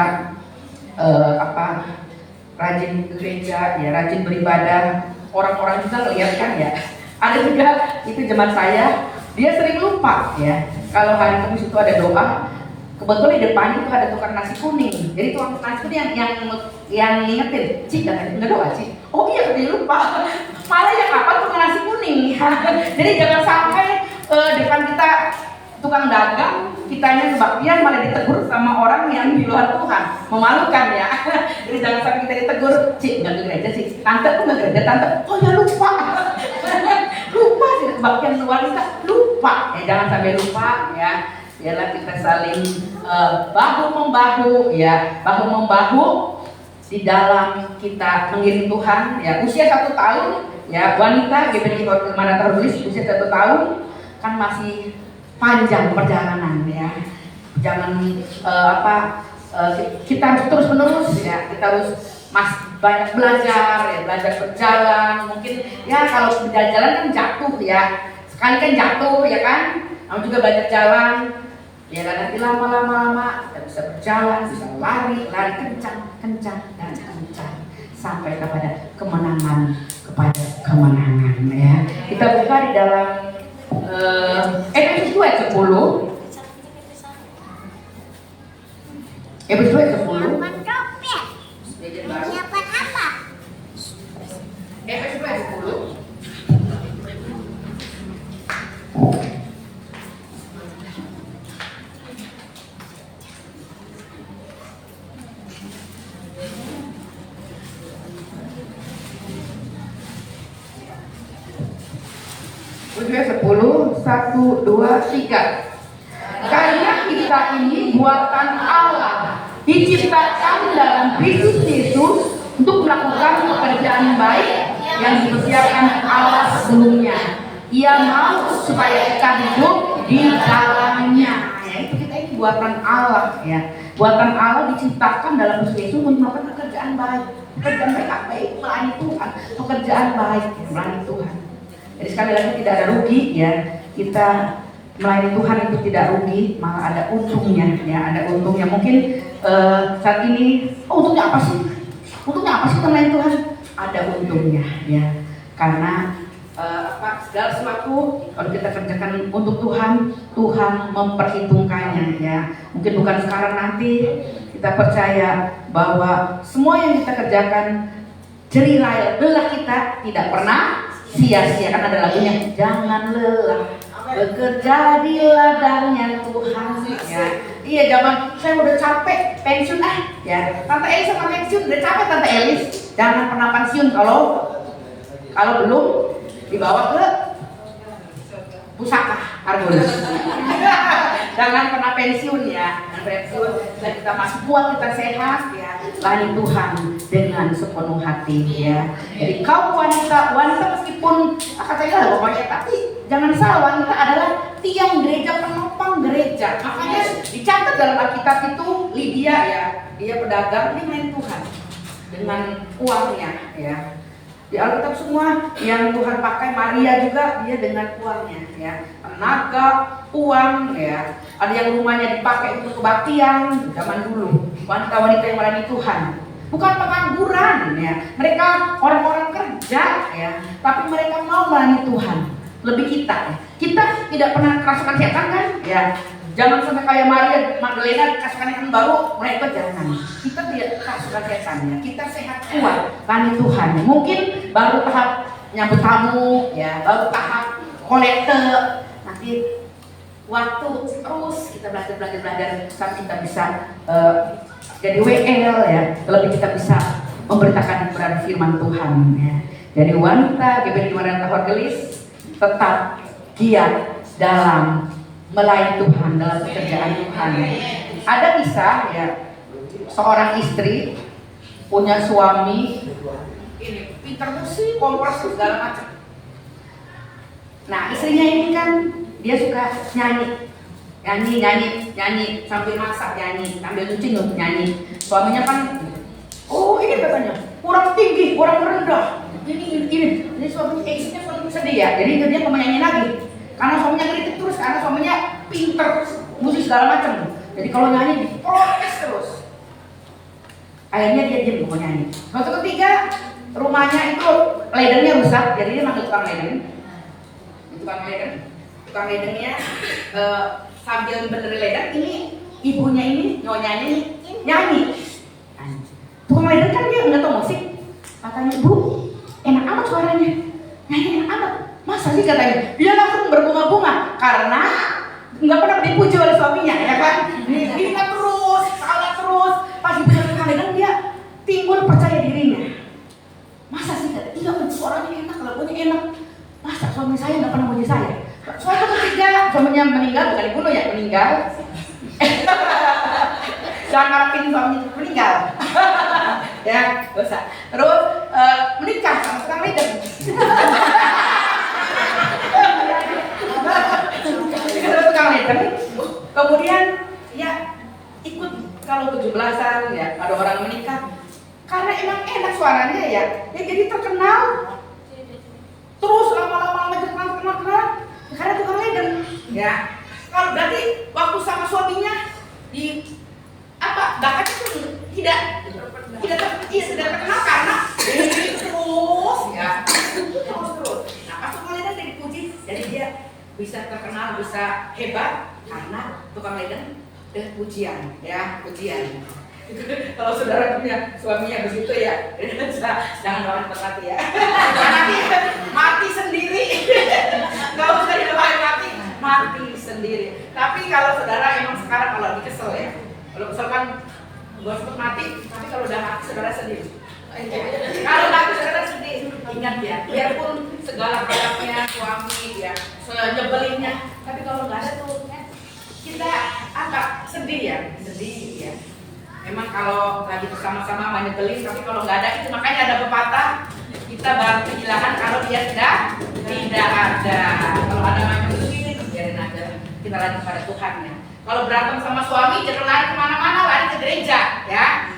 rajin ke gereja ya, rajin beribadah, orang-orang juga ngeliat kan ya. Ada juga itu zaman saya, dia sering lupa ya. Kalau hari Kamis itu ada doa, kebetulan di depan itu ada tukang nasi kuning. Jadi tukang nasi kuning yang ngingetin, Cik nggak doa Cik. Oh iya dia lupa. Malah yang apa tukang nasi kuning. Jadi jangan sampai depan kita tukang dagang, kitanya kebaktian malah ditegur sama orang yang di luar Tuhan. Memalukan ya. Jadi jangan sampai kita ditegur, Cik nggak ke gereja Cik. Tante kok nggak gereja tante? Oh ya lupa. Lupa sih kebaktian luar kita lupa. Ya jangan sampai lupa ya. Biarlah kita saling bahu membahu ya, bahu membahu di dalam kita mengiring Tuhan ya. Usia 1 tahun ya, wanita GBI Mana tertulis usia 1 tahun kan masih panjang perjalanan ya. Jangan kita harus terus menerus ya, kita harus banyak belajar ya, belajar berjalan. Mungkin ya kalau berjalan kan jatuh ya, sekali kan jatuh ya kan. Namun juga belajar jalan ya, nanti lama-lama kita bisa berjalan, bisa lari kencang dan kencang sampai kepada kemenangan ya. Kita buka di dalam Efesus 2 ayat 10. Efesus 2 ayat 10. Siapkan apa? Efesus 2 ayat 10. Efesus 10, 1, 2, 3. Karena kita ini buatan Allah, diciptakan dalam Kristus Yesus untuk melakukan pekerjaan baik yang dipersiapkan Allah sebelumnya. Ia mau supaya kita hidup di dalamnya. Ya, itu kita ini buatan Allah ya. Buatan Allah diciptakan dalam Kristus Yesus untuk melakukan pekerjaan baik. Pekerjaan baik apa itu? Melayani Tuhan. Pekerjaan baik melayani Tuhan. Jadi sekali lagi tidak ada rugi ya. Kita melayani Tuhan itu tidak rugi, malah ada untungnya ya, ada untungnya. Mungkin saat ini, untungnya apa sih? Untungnya apa sih kita melayani Tuhan? Ada untungnya ya, karena segala sesuatu kalau kita kerjakan untuk Tuhan, Tuhan memperhitungkannya ya. Mungkin bukan sekarang, nanti kita percaya bahwa semua yang kita kerjakan, jerih lelah kita tidak pernah sia-sia. Kan ada lagunya, jangan lelah bekerja di ladangnya Tuhan ya. Iya, zaman saya udah capek pensiun ya. Tante Elis sama pensiun udah capek. Tante Elis jangan pernah pensiun kalau belum dibawa ke pusaka Argolis. Jangan pernah pensiun ya. Pensiun dan kita masih kuat, kita sehat ya. Layani Tuhan dengan sepenuh hati ya. Jadi kaum wanita meskipun katanya pokoknya, tapi jangan salah, wanita adalah tiang gereja, penopang gereja. Makanya dicatat dalam Alkitab itu Lydia ya, dia pedagang, dia melayani Tuhan dengan uangnya ya. Di Alkitab semua yang Tuhan pakai, Maria juga dia dengan uangnya ya, tenaga, uang ya. Ada yang rumahnya dipakai untuk kebaktian zaman dulu. Wanita-wanita yang melayani Tuhan, bukan pengangguran ya. Mereka orang-orang kerja ya, tapi mereka mau melayani Tuhan. Lebih kita ya. Kita tidak pernah kerasukan setan kan ya. Jangan sampai kayak Maria Magdalena kerasukan setan baru mereka jangan. Kita tidak kerasukan setan ya. Kita sehat kuat melayani Tuhan. Mungkin baru tahap nyambut tamu ya, baru tahap kolekte. Nanti waktu terus kita belajar sampai kita bisa jadi WL ya. Lebih kita bisa memberitakan kebenaran firman Tuhan ya. Jadi wanita GBI Mana Tertulis tetap giat dalam melayani Tuhan, dalam pekerjaan Tuhan. Ada kisah ya, seorang istri punya suami ini pintar musik, kompos segala macam. Nah istrinya ini kan dia suka nyanyi sambil masak, nyanyi sambil cuci untuk nyanyi. Suaminya kan, oh ini katanya kurang tinggi, kurang rendah. Ini suaminya sedih ya, jadi dia mau nyanyi lagi karena suaminya kritik terus, karena suaminya pinter musik segala macam. Jadi kalau nyanyi diprotes terus, akhirnya dia diam mau nyanyi. Waktu ketiga rumahnya itu ledennya rusak, jadi dia manggil tukang leden. Tukang ledennya sambil benerin leden, ini ibunya ini, nyonyanya ini nyanyi. Tukang leden kan dia nggak tahu musik. Katanya, "Bu, enak amat suaranya, nyanyi enak amat." Masa sih katanya? Dia langsung berbunga-bunga karena nggak pernah dipuji oleh suaminya, ya kan? Diingat terus, salah terus. Pas dipuji tukang leden dia timbul percaya dirinya. Masa sih katanya? Iya, suaranya enak, lagunya enak. Masa suami saya nggak pernah puji saya? Suatu ketika suaminya meninggal, bukan dibunuh ya, meninggal. Jangan ngarepin suaminya meninggal. Ya, gak usah. Terus menikah sama tukang leden. Tukang leden. Kemudian ya ikut kalau 17-an ya ada orang menikah. Karena emang enak suaranya ya jadi terkenal. Terus lama-lama terkenal karena tukang leden. Ya. Kalau berarti waktu sama suaminya di apa bakatnya itu tidak terkenal karena terus ya terus. Nah pas tukang leden dipuji, jadi dia bisa terkenal, bisa hebat karena tukang leden dan pujian, ya pujian. Kalau saudara punya suaminya begitu ya, jangan doain mati ya. Nanti mati sendiri. Gak usah didoain mati sendiri. Tapi kalau saudara emang sekarang kalau lagi kesel ya, kalau kesel kan gak sebut mati, tapi kalau udah mati saudara sedih. Kalau mati saudara sedih, ingat ya, biarpun segala galaknya suami ya, nyebelinnya, tapi kalau nggak ada tuh kita agak sedih ya. Memang kalau lagi bersama-sama menyebelin, tapi kalau nggak ada itu makanya ada pepatah kita baru kehilangan kalau dia tidak ada. Kalau ada menyebelin, biarin aja. Kita lagi pada Tuhan ya. Kalau berantem sama suami jangan lari kemana-mana, lari ke gereja ya.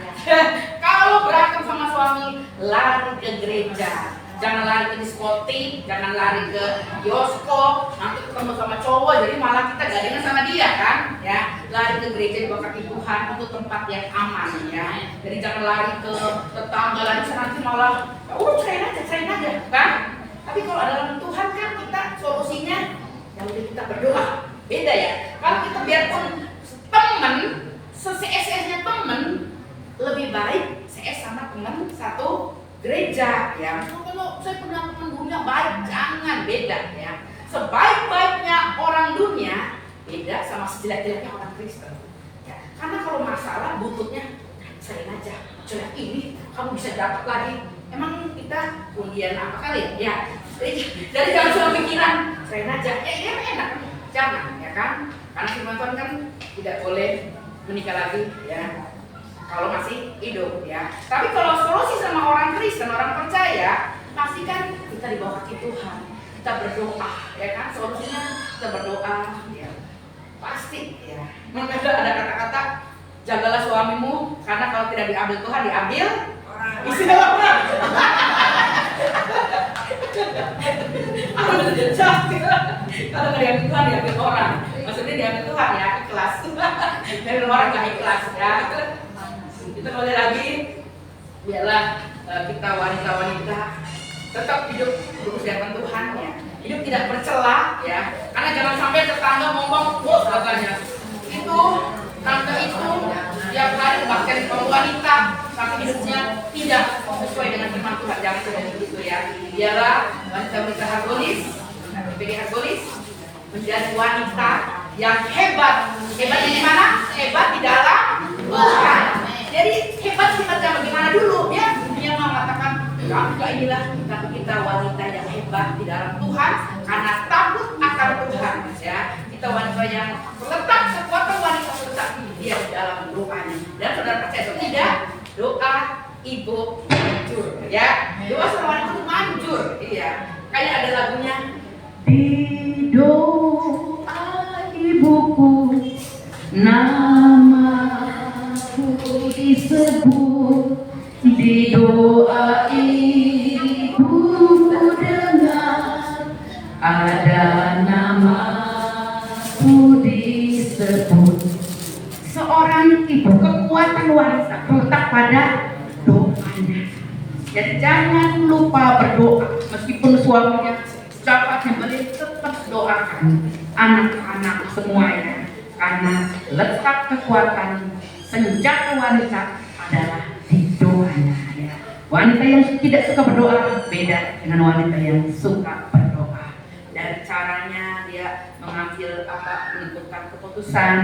Kalau berantem sama suami lari ke gereja. Jangan lari ke diskotik, jangan lari ke bioskop, nanti ketemu sama cowok, jadi malah kita gadengan sama dia kan, ya. Lari ke gereja di bawah kaki Tuhan untuk tempat yang aman, ya. Jadi jangan lari ke tetangga, lari nanti malah, serain aja, kan? Tapi kalau ada dalam Tuhan kan kita solusinya, ya udah kita berdoa, beda ya. Kalau kita biarpun temen, se-SS-nya temen, lebih baik CS sama temen satu gereja ya. Kalau saya pernah teman dunia baik, jangan, beda ya. Sebaik-baiknya orang dunia beda sama sejelek-jeleknya orang Kristen ya. Karena kalau masalah buntutnya serain aja, jelek ini kamu bisa dapat lagi. Emang kita undian apa kali ya? Dari jangan cuma pikiran serain aja, ya enak, jangan ya kan? Karena firman Tuhan kan tidak boleh menikah lagi ya kalau masih hidup ya. Tapi kalau solusi sama orang Kristen, orang percaya, pastikan kita di bawah kaki Tuhan. Kita berdoa, ya kan? Solusinya kita berdoa, ya. Pasti, ya. Maka ada kata-kata, jagalah suamimu, karena kalau tidak diambil Tuhan, diambil istilah orang. Kalau nggak diambil Tuhan, diambil orang. Maksudnya diambil Tuhan ya, ikhlas. Dari orang nggak ikhlas ya. Kita kembali lagi, biarlah kita wanita-wanita tetap hidup berusaha Tuhan ya. Hidup tidak bercela ya. Karena jangan sampai tetangga ngomong, "Wah, katanya itu tante itu tiap hari bahkan kaum wanita tapi hidupnya tidak sesuai dengan firman Tuhan." Jangan seperti itu ya. Biarlah wanita-wanita Hargolis, PPG Hargolis menjadi wanita yang hebat. Hebat di mana? Hebat di dalam Tuhan. Jadi hebatnya bagaimana dulu ya? Dia mengatakan, "Enggak inilah, tapi kita wanita yang hebat di dalam Tuhan karena takut akan Tuhan." Ya, kita wanita yang letak kekuatan wanita letak dia di dalam doanya. Dan saudara percaya atau tidak, doa ibu manjur. Ya, doa seorang wanita itu manjur. Iya, kayak ada lagunya. Di doa ibuku namaku disebut, di doa ibuku dengar ada namaku disebut. Seorang ibu, kekuatan wanita terletak pada doanya Dan jangan lupa berdoa, meskipun suaminya dapat membeli, tetap doakan anak-anak semuanya, karena letak kekuatan senjata wanita adalah di doanya. Ya. Wanita yang tidak suka berdoa beda dengan wanita yang suka berdoa. Dan caranya dia mengambil menentukan keputusan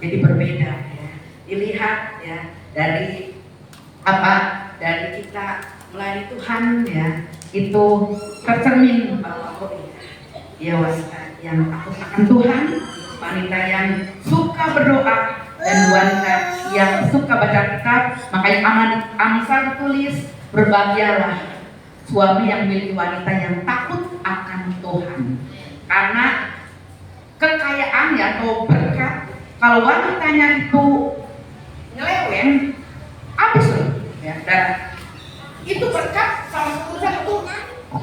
jadi berbeda. Ya. Dilihat ya dari dari kita melayani Tuhan ya, itu tercermin bahwa dia wanita yang takut akan Tuhan, wanita yang suka berdoa, dan wanita yang suka baca kitab. Makanya Amsal tulis, berbahagialah suami yang memiliki wanita yang takut akan Tuhan, karena kekayaan ya atau berkat, kalau wanitanya itu nyeleweng, habis loh ya. Dan itu berkat sama urusan itu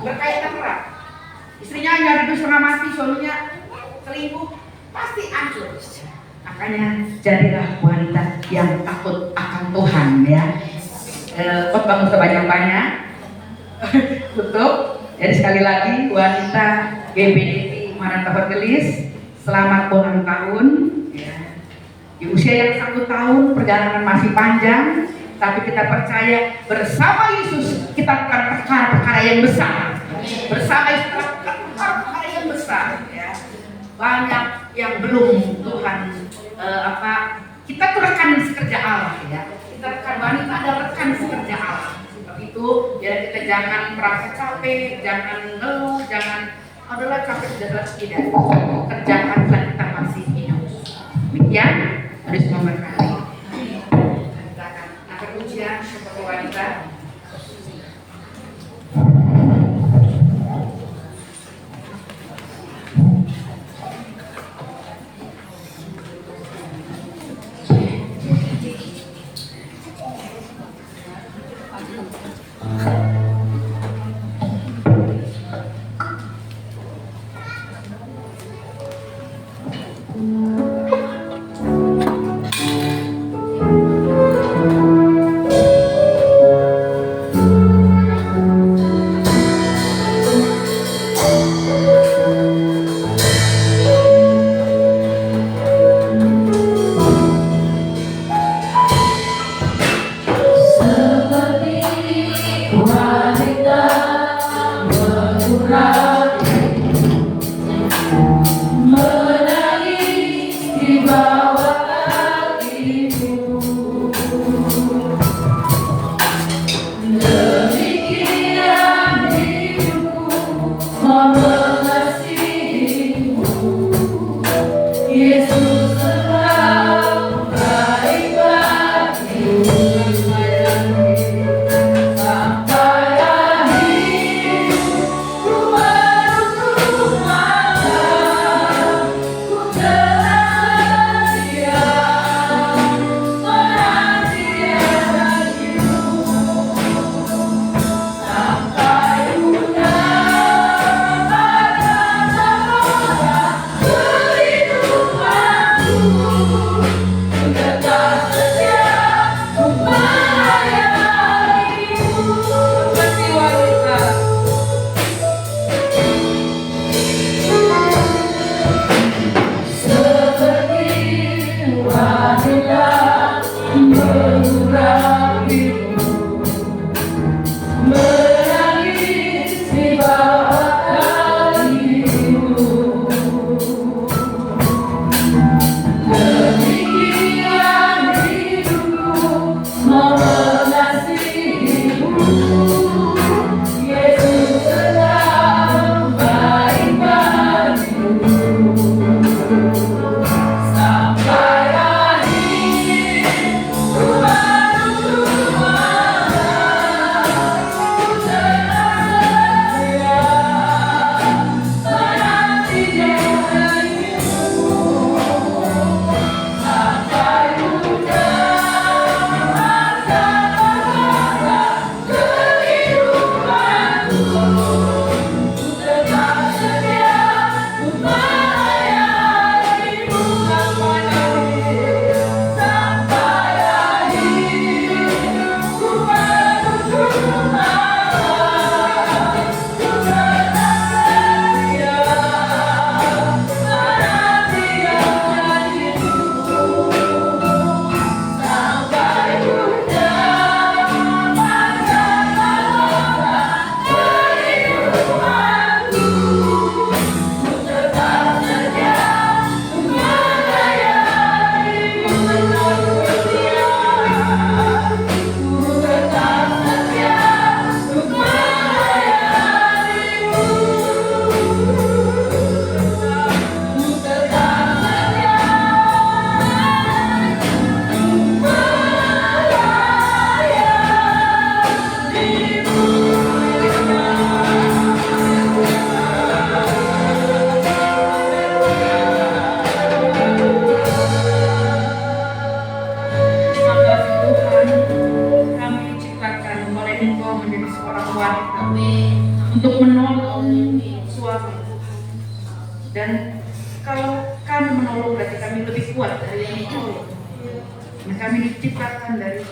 berkaitan erat. Istrinya nyari setengah mati, suaminya selingkuh, pasti hancur. Makanya jadilah wanita yang takut akan Tuhan ya. Khotbah nggak usah banyak-banyak. Tutup. Jadi sekali lagi wanita GBDI Maranatha Gelis, selamat ulang tahun. Ya. Di usia yang 1 tahun perjalanan masih panjang, tapi kita percaya bersama Yesus kita akan perkara-perkara yang besar. Bersama Yesus kita akan perkara-perkara yang besar. Ya. Banyak yang belum Tuhan kita tuh rekan sekerja Allah ya. Kita rekan wanita ada rekan sekerja Allah. Sebab itu ya kita jangan merasa capek, jangan ngeluh, jangan adalah capek sudah tidak. Kerjakanlah kita masih hidup. Demikian harus memberkati. Kita akan ujian seperti wanita. kalau kami menolong berarti kami lebih kuat dari yang menolong. Nah, kami diciptakan dari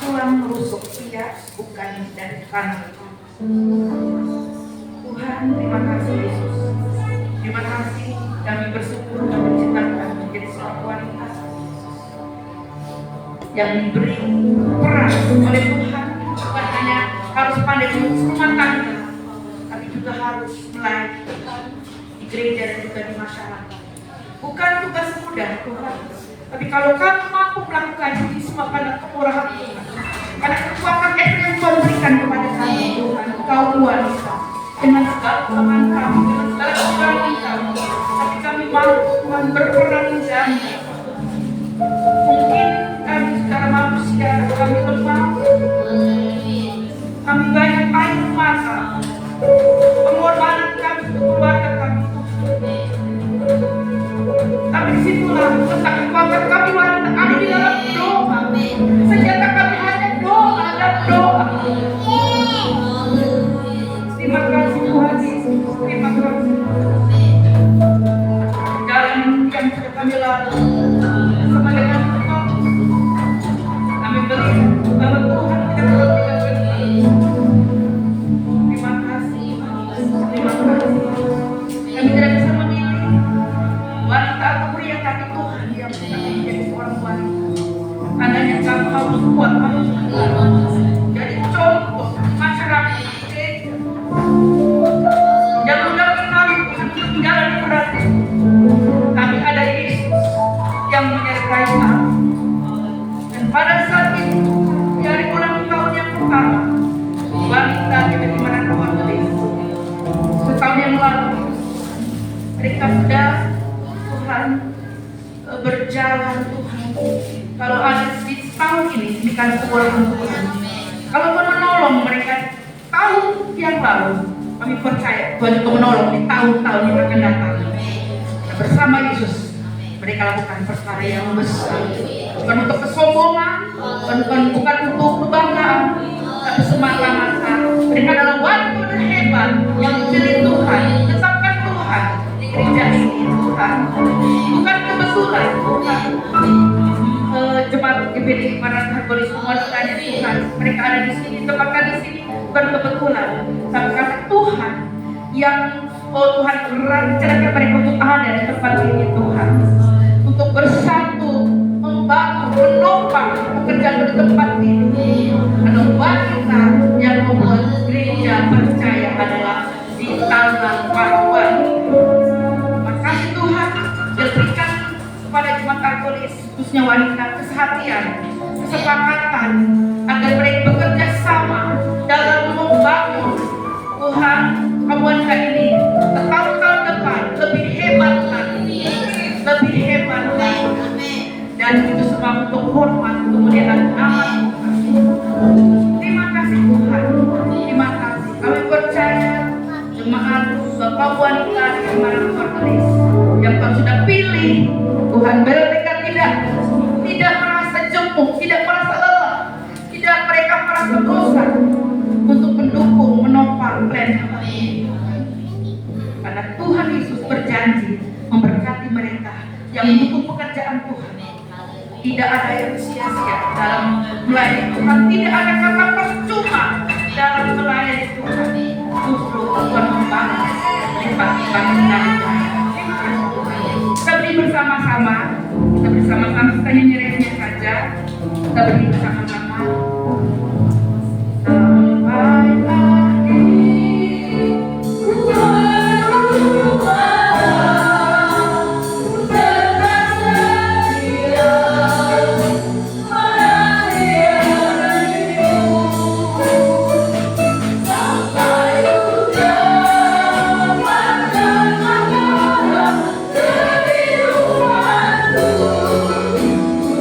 tulang rusuk, tidak bukan dari tanah. Tuhan, terima kasih Yesus. Terima kasih kami bersyukur kami diciptakan menjadi seorang wanita yang diberi peran oleh Tuhan, bukan hanya harus pandai mengurus rumah tangga, tapi juga harus melayani di gereja dan juga di masyarakat. Bukan tugas mudah Tuhan, tapi kalau kami mampu melakukan ini semua karena kemurahan Tuhan, karena kekuatan yang Tuhan berikan kepada kami Tuhan, Engkau wanita dengan segala kelemahan kami, dengan segala kekurangan kami, tapi kami mampu Tuhan berperan menjadi. Mungkin kami secara manusia kami lemah, kami banyak air mata, pengorbanan kami untuk keluarga kami. Tapi disitulah letak kekuatan kami wanita ada di dalam doa. Senjata kami hanya doa dan doa. Terima kasih Tuhan Yesus, terima kasih. Jalan yang sudah kami lalui bersama dengan Tuhan, kami beri bahwa Tuhan kita telah beri. Terima kasih, terima kasih. Kami tidak bisa memilih wanita atau pria, tapi Tuhan yang menjadi seorang wanita. Tandanya kamu harus kuat, harus kuat. Jadi contoh masyarakat gereja. Yang mudah-mudahan kami Tuhan untuk menjalani peran. Kami ada Yesus yang menyertai kami. Dan pada saat itu, di hari ulang tahun yang pertama, wanita kita di mana Tuhan Yesus. Setahun yang lalu, mereka sudah Tuhan berjalan Tuhan. Kalau ada di tahun ini, ini kan kekuatan Tuhan. Kalau Tuhan menolong mereka tahun yang lalu, kami percaya Tuhan juga menolong di tahun-tahun yang akan datang. Nah, bersama Yesus, mereka lakukan perkara yang besar. Bukan untuk kesombongan, bukan untuk kebanggaan, tapi semata-mata mereka adalah wanita hebat yang dipilih Tuhan, tetapkan Tuhan di gereja ini Tuhan. Bukan kebetulan Tuhan. Jemaat GBD para Katolik semua ditanya Tuhan, mereka ada di sini, tempatkan di sini bukan kebetulan, tapi karena Tuhan yang Tuhan rencanakan mereka untuk ada di tempat ini Tuhan, untuk bersatu, membantu, menopang pekerjaan di tempat ini. Ada wanita yang membuat gereja percaya adalah di tangan para wanita. Makasih Tuhan, berikan kepada jemaat Katolik khususnya wanita kesehatian, kesepakatan agar mereka bekerja sama dalam membangun Tuhan wanita ini tahun-tahun depan lebih hebat lagi, lebih hebat lagi, dan itu semua untuk hormat kemuliaan nama Tuhan. Terima kasih Tuhan, terima kasih. Kami percaya jemaat Bapak wanita di mana Katolik yang Tuhan sudah pilih, Tuhan mereka tidak merasa jemu, tidak merasa lelah, tidak mereka merasa bosan untuk mendukung, menopang plan kami. Karena Tuhan Yesus berjanji memberkati mereka yang mendukung pekerjaan Tuhan. Tidak ada yang sia-sia dalam melayani Tuhan, tidak ada kata percuma dalam melayani Tuhan. Justru Tuhan membangun lipat-lipat. Kita beri bersama-sama, kita nyanyi saja, kita beri bersama-sama. Sampai akhir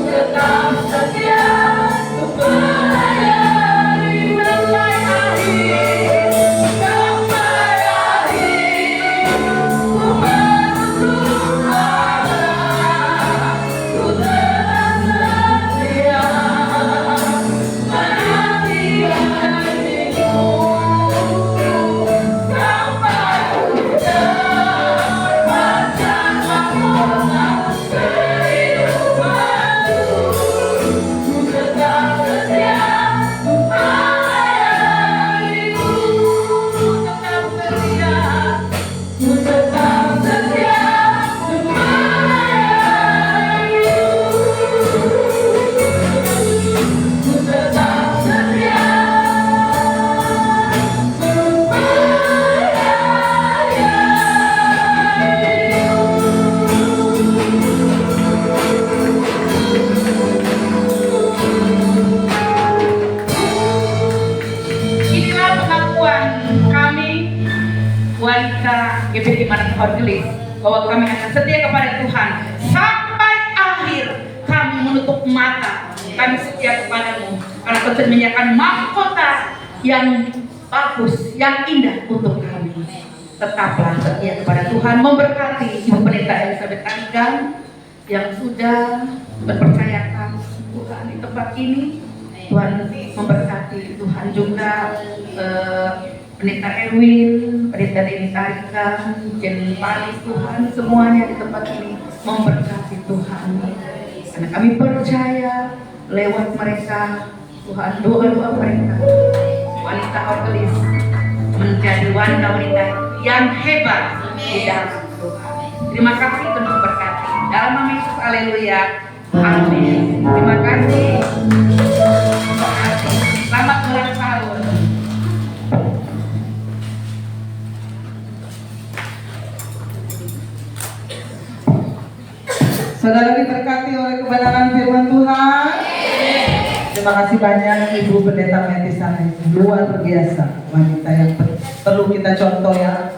Tetap setia, pelayan bahwa kami akan setia kepada Tuhan sampai akhir kami menutup mata. Kami setia kepadamu karena Kau telah menyediakan mahkota yang bagus, yang indah untuk kami. Tetaplah setia kepada Tuhan, memberkati Ibu Pendeta Elizabeth Arigan yang sudah mempercayakan Tuhan di tempat ini. Tuhan memberkati, Tuhan juga Pendeta Erwin, Pendeta Deni Tarikan, Jen Palis, Tuhan semuanya di tempat ini memberkati Tuhan. Karena kami percaya lewat mereka, Tuhan, doa-doa mereka, wanita Orgelis menjadi wanita-wanita yang hebat di dalam Tuhan. Terima kasih, Tuhan memberkati. Dalam nama Yesus, haleluya. Amin. Terima kasih. Terima kasih. Selamat ulang tahun. Saudara diberkati oleh kebenaran firman Tuhan. Terima kasih banyak Ibu Pendeta Metisana, luar biasa, wanita yang perlu kita contoh ya,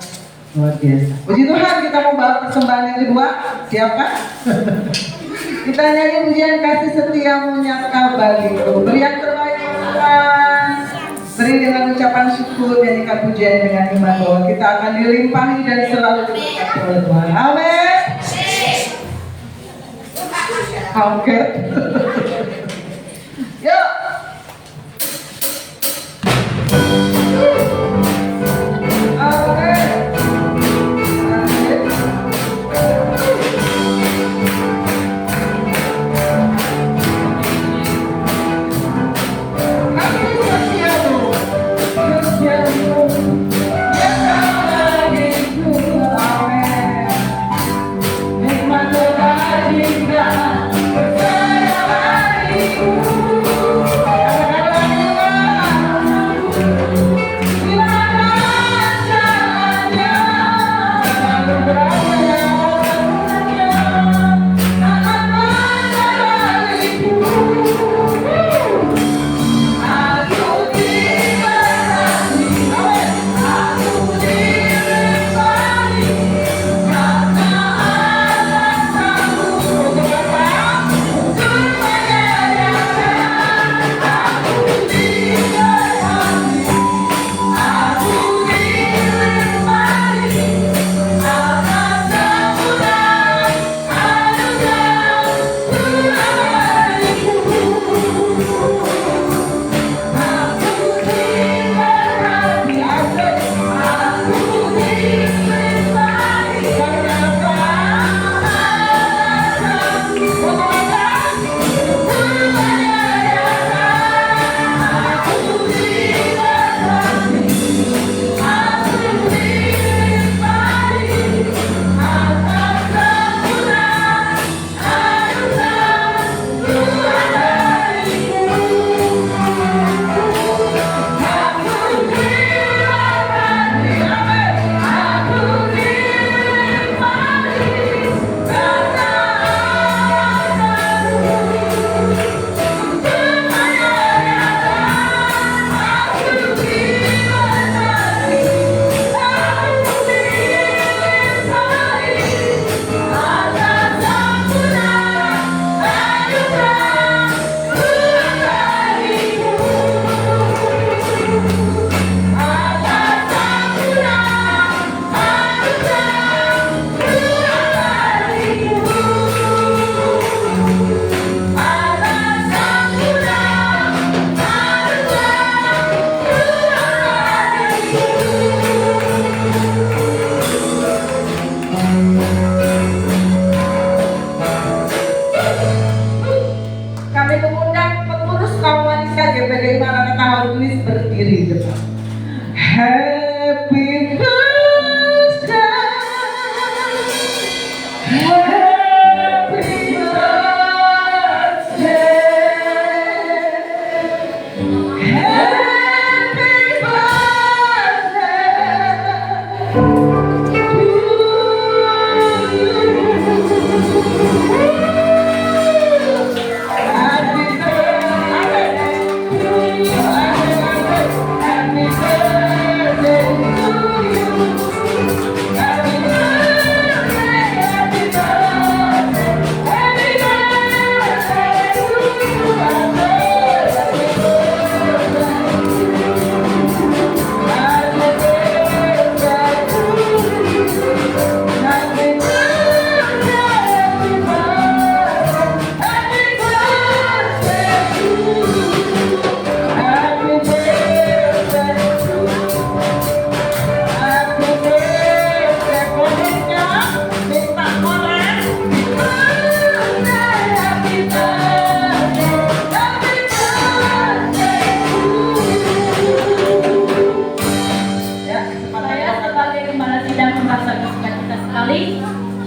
luar biasa. Puji Tuhan, kita mau bawa persembahan yang kedua. Siap kan? Kita nyanyi pujian kasih setiamu nyata bagiku. Beri yang terbaik Tuhan. Beri dengan ucapan syukur, nyanyikan pujian dengan iman bahwa kita akan dilimpahi dan selalu diberkati oleh Tuhan. Amin. Oke. Yuk. Oke. Nikmat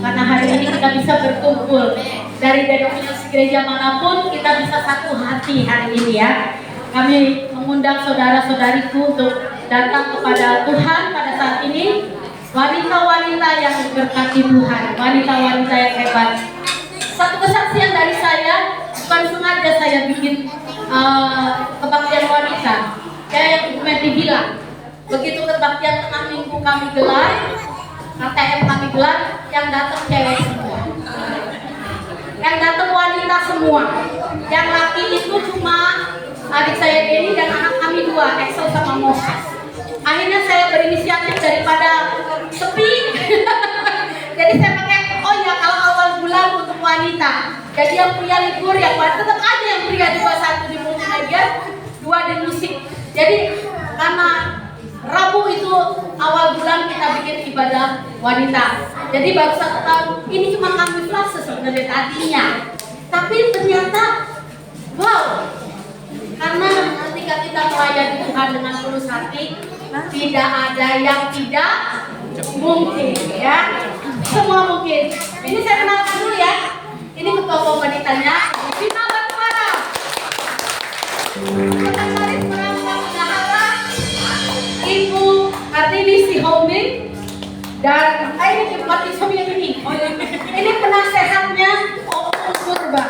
karena hari ini kita bisa berkumpul dari denominasi gereja manapun, kita bisa satu hati hari ini ya. Kami mengundang saudara-saudariku untuk datang kepada Tuhan pada saat ini. Wanita-wanita yang diberkati Tuhan, wanita-wanita yang hebat. Satu kesaksian dari saya, bukan sengaja saya bikin kebaktian wanita. Kayak Ibu Meti bilang, begitu kebaktian tengah minggu kami gelar, KTM kami gelar, yang datang cewek semua, yang datang wanita semua. Yang laki itu cuma adik saya Denny dan anak kami 2, Exo sama Moses. Akhirnya saya berinisiatif daripada sepi. Jadi saya pakai, oh ya kalau awal bulan untuk wanita. Jadi yang pria libur, yang wanita tetap ada yang pria juga, 1 di multimedia, 2 di musik. Jadi karena Rabu itu awal bulan kita bikin ibadah wanita. Jadi baru 1 tahun, ini cuma kami flase sebenarnya tadinya. Tapi ternyata, wow, karena ketika kita melayani Tuhan dengan tulus hati, tidak ada yang tidak mungkin ya. Semua mungkin. Ini saya kenalkan dulu ya. Ini ketua wanitanya, Vina Batmara. Sekretaris Perangkat Bendahara, Ibu Kartini Sihombing, dan ini Bupati Sobi yang ini. Ini penasehatnya Om Purba.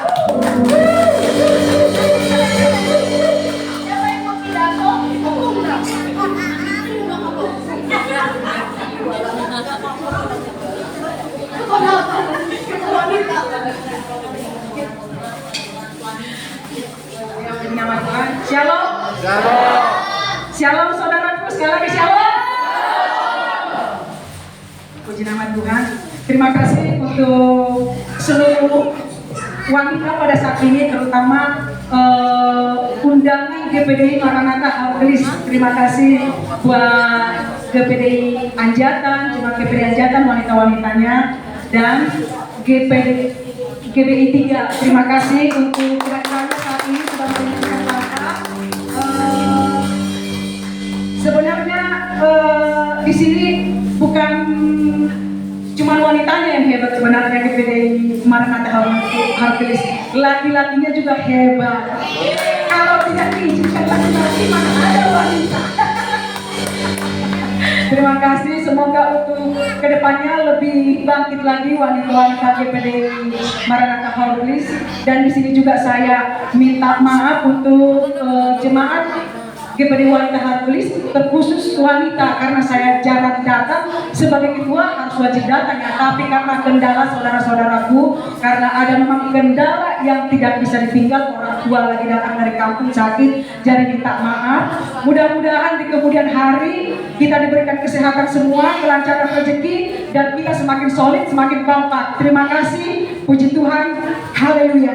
Siapa yang mau pidato? Nama Tuhan. Shalom. Shalom saudaraku, sekali lagi shalom. Puji nama Tuhan. Terima kasih untuk seluruh wanita pada saat ini, terutama undangan GPDI Maranatha Hargelis. Terima kasih buat GPDI Anjatan, cuma GPDI Anjatan wanita-wanitanya, dan GPDI 3. Terima kasih untuk kehadirannya saat ini sudah menunjukkan langkah. Sebenarnya di sini bukan cuma wanitanya yang hebat, sebenarnya GPDI Maranatha Hargelis, laki-lakinya juga hebat. Kalau tidak diizinkan laki-laki, mana ada wanita. Terima kasih, semoga untuk kedepannya lebih bangkit lagi wanita-wanita GPDI Maranatha Hargelis. Dan di sini juga saya minta maaf untuk jemaat GPDI Wanita Hargelis, terkhusus wanita, karena saya jarang datang. Sebagai ketua harus wajib datang ya, tapi karena kendala saudara-saudaraku, karena ada memang kendala yang tidak bisa ditinggal, orang tua lagi datang dari kampung sakit, jadi minta maaf. Mudah-mudahan di kemudian hari kita diberikan kesehatan semua, kelancaran rezeki, dan kita semakin solid, semakin kompak. Terima kasih, puji Tuhan, haleluya.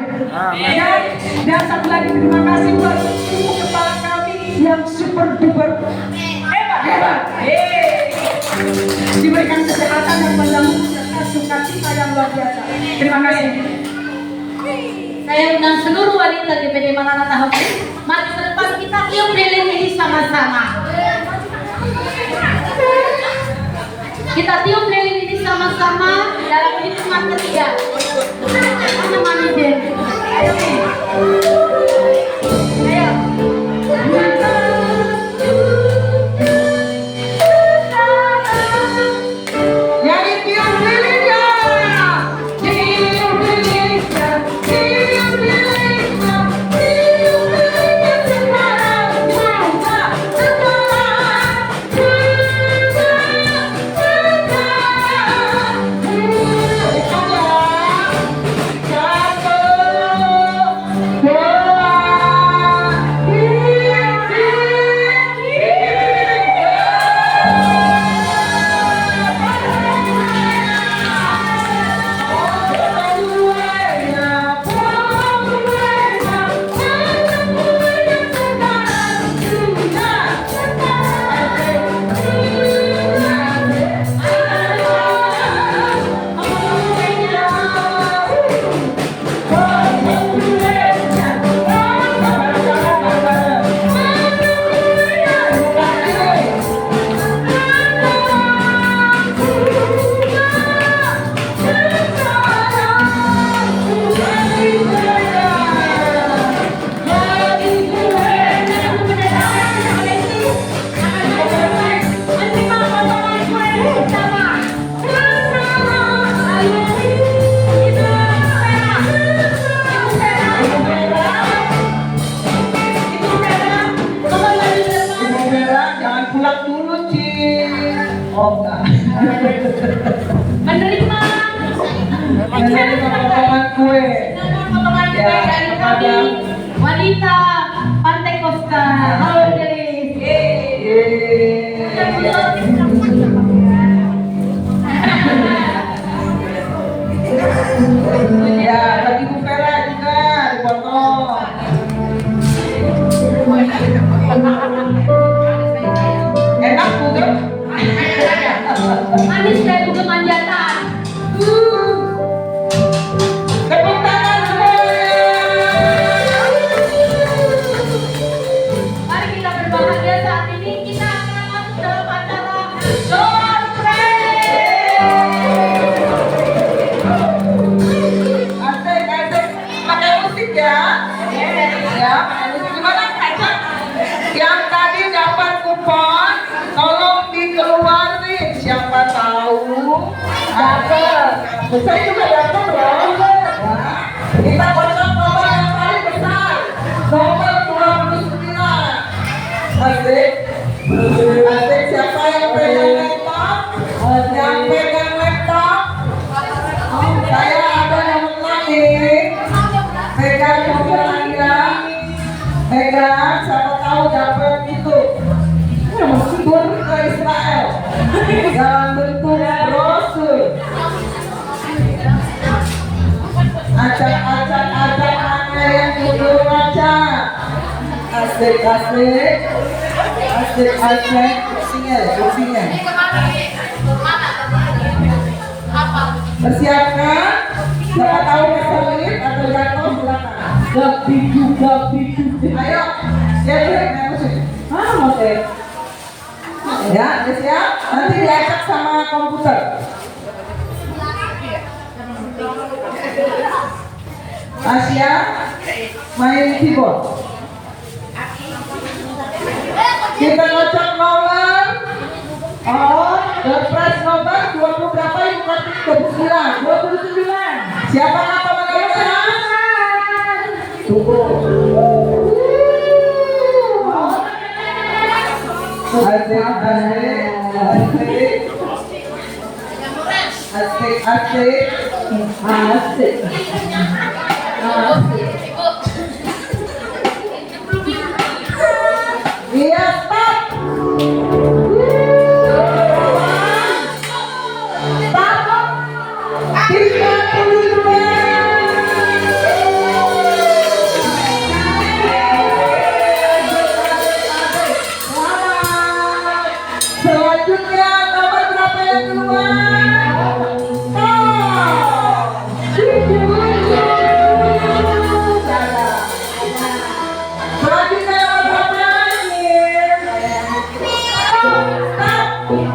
Dan satu lagi terima kasih buat ibu kepala kami yang super duper hebat. Diberikan kesehatan dan panjang umur serta sukacita yang luar biasa. Terima kasih. Saya undang seluruh wanita GPDI Maranatha Hargelis. Mari ke depan kita tiup lilin ini sama-sama. Kita tiup lilin ini sama-sama dalam hitungan ketiga. Mana manajer? Ayo. Ayo. menerima potongan kue. Potongan kue Ya, dari kepada kami wanita Pantai Kosta. Halo Delis. Ya, bagi Bu Vera juga dipotong. Enak juga. Manis kayak buku manjatan. Tepuk tangan semuanya. Mari kita berbahagia saat ini. Kita akan masuk dalam acara Door Prize. Asik. Pakai musik ya. Ya, pakai musik. Gimana Kaca? Yang tadi dapat kupon, tolong dikeluarin. Siapa tahu dapat. Saya juga dapat loh. Ya. Kita kocok nomor yang paling besar. Nomor 29. Asik. Asik. Siapa yang pegang laptop? Yang pegang laptop? Saya ada yang menang nih. Pegang mobil Anda. Pegang, siapa tahu dapat itu. Tur ke Israel dalam bentuk brosur. Acak mana yang judul baca. Asik. Kursinya. Persiapkan. Siapa tahu keselip atau jatuh silakan. Ayo, siap musik. Musik. Ya, udah siap. Nanti diacak sama komputer. Asia main keyboard. Kita ngocok nomor. Oh, door prize nomor 20 berapa Ibu Kartini? 29. Siapa nama pemenangnya? Tunggu. Asik. Iya, stop. Stop. 32. Selanjutnya nomor berapa yang keluar? Selanjutnya nomor berapa ini?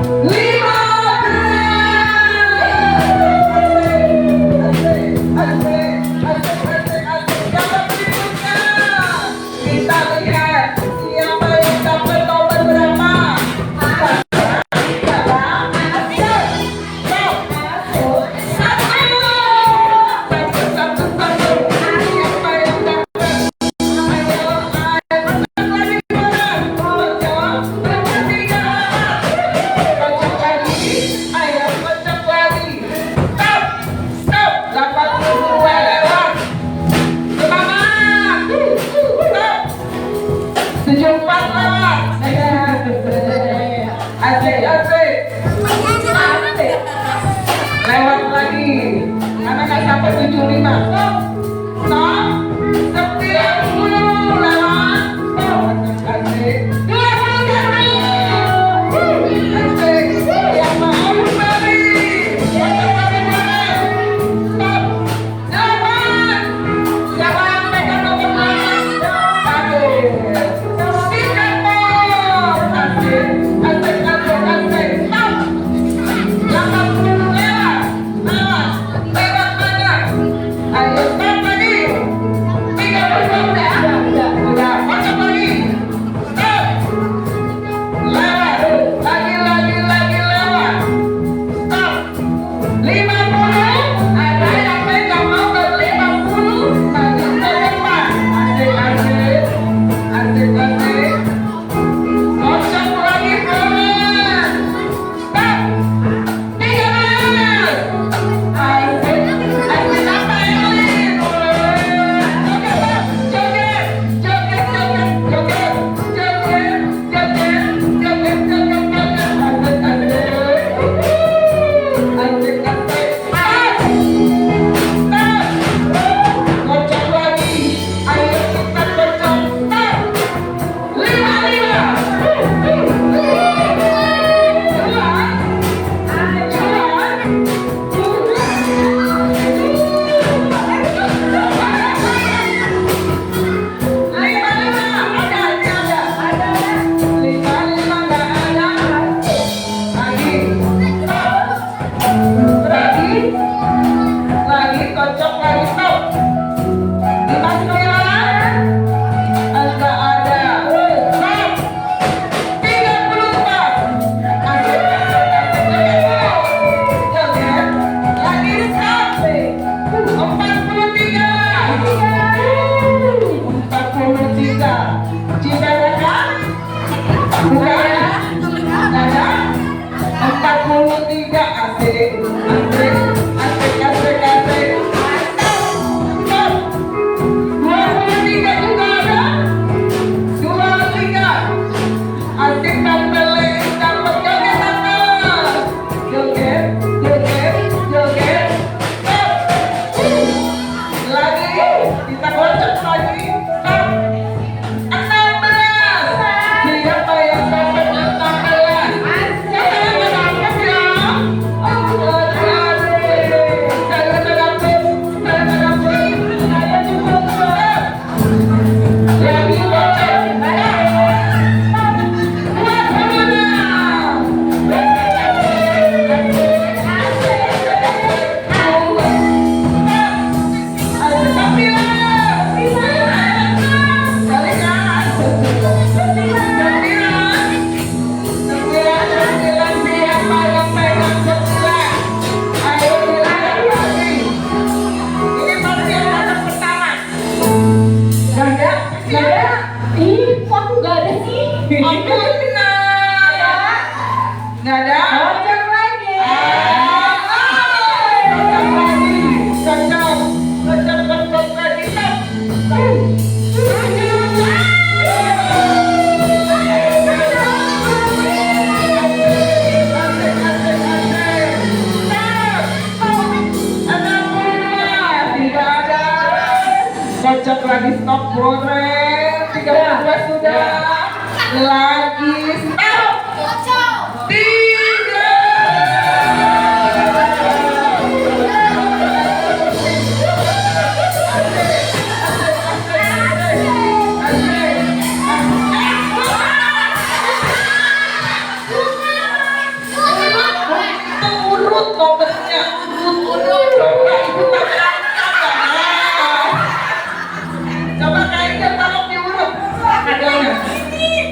15. Kita lihat siapa yang dapat nomor berapa. Asik. Lewat lagi. Karena nggak sampai 75. Stop. 90 lewat. Asik. 20 asik. Yang mau kembali. Stop. Lewat. Siapa yang pegang nomor 6? Asik. 30. Asik. Stop. 80 lewat. Lewat mana? Ayo stop. lagi stop boleh. 32 sudah. Lagi stop. 3. Urut nomornya. Coba ibu tangan. Coba kayaknya tolong diurut hadiahnya.